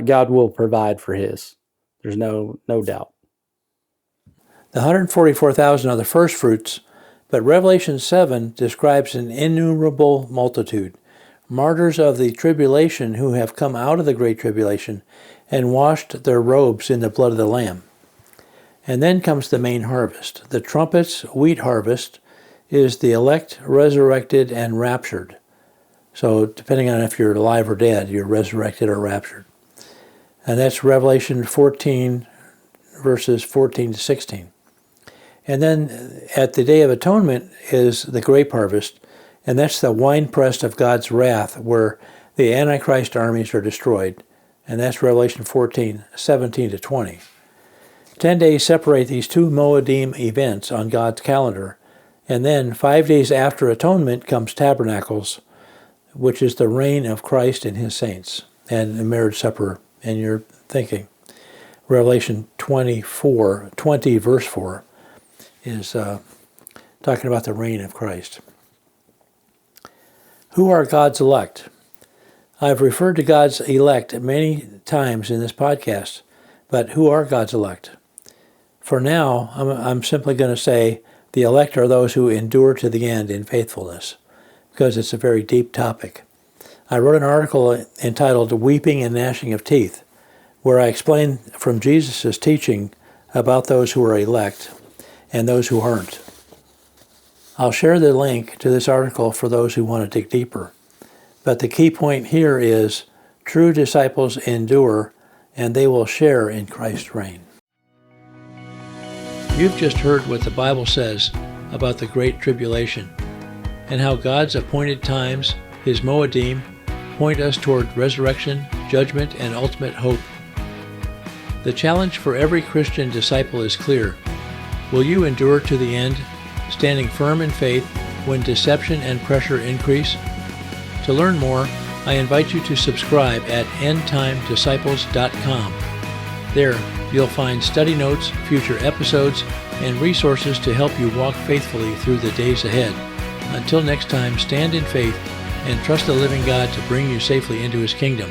God will provide for His. There's no doubt. The 144,000 are the first fruits, but Revelation 7 describes an innumerable multitude, martyrs of the tribulation who have come out of the Great Tribulation and washed their robes in the blood of the Lamb. And then comes the main harvest. The trumpets' wheat harvest is the elect, resurrected, and raptured. So depending on if you're alive or dead, you're resurrected or raptured. And that's Revelation 14, verses 14 to 16. And then at the Day of Atonement is the grape harvest, and that's the winepress of God's wrath, where the Antichrist armies are destroyed. And that's Revelation 14, 17 to 20. 10 days separate these two Moedim events on God's calendar. And then 5 days after Atonement comes Tabernacles, which is the reign of Christ and His saints, and the marriage supper in your thinking. Revelation 20, verse 4, is talking about the reign of Christ. Who are God's elect? I've referred to God's elect many times in this podcast, but who are God's elect? For now, I'm simply going to say the elect are those who endure to the end in faithfulness, because it's a very deep topic. I wrote an article entitled Weeping and Gnashing of Teeth, where I explain from Jesus' teaching about those who are elect and those who aren't. I'll share the link to this article for those who want to dig deeper. But the key point here is true disciples endure, and they will share in Christ's reign. You've just heard what the Bible says about the Great Tribulation and how God's appointed times, His Moedim, point us toward resurrection, judgment, and ultimate hope. The challenge for every Christian disciple is clear. Will you endure to the end, standing firm in faith when deception and pressure increase? To learn more, I invite you to subscribe at endtimedisciples.com. There, you'll find study notes, future episodes, and resources to help you walk faithfully through the days ahead. Until next time, stand in faith and trust the living God to bring you safely into His kingdom.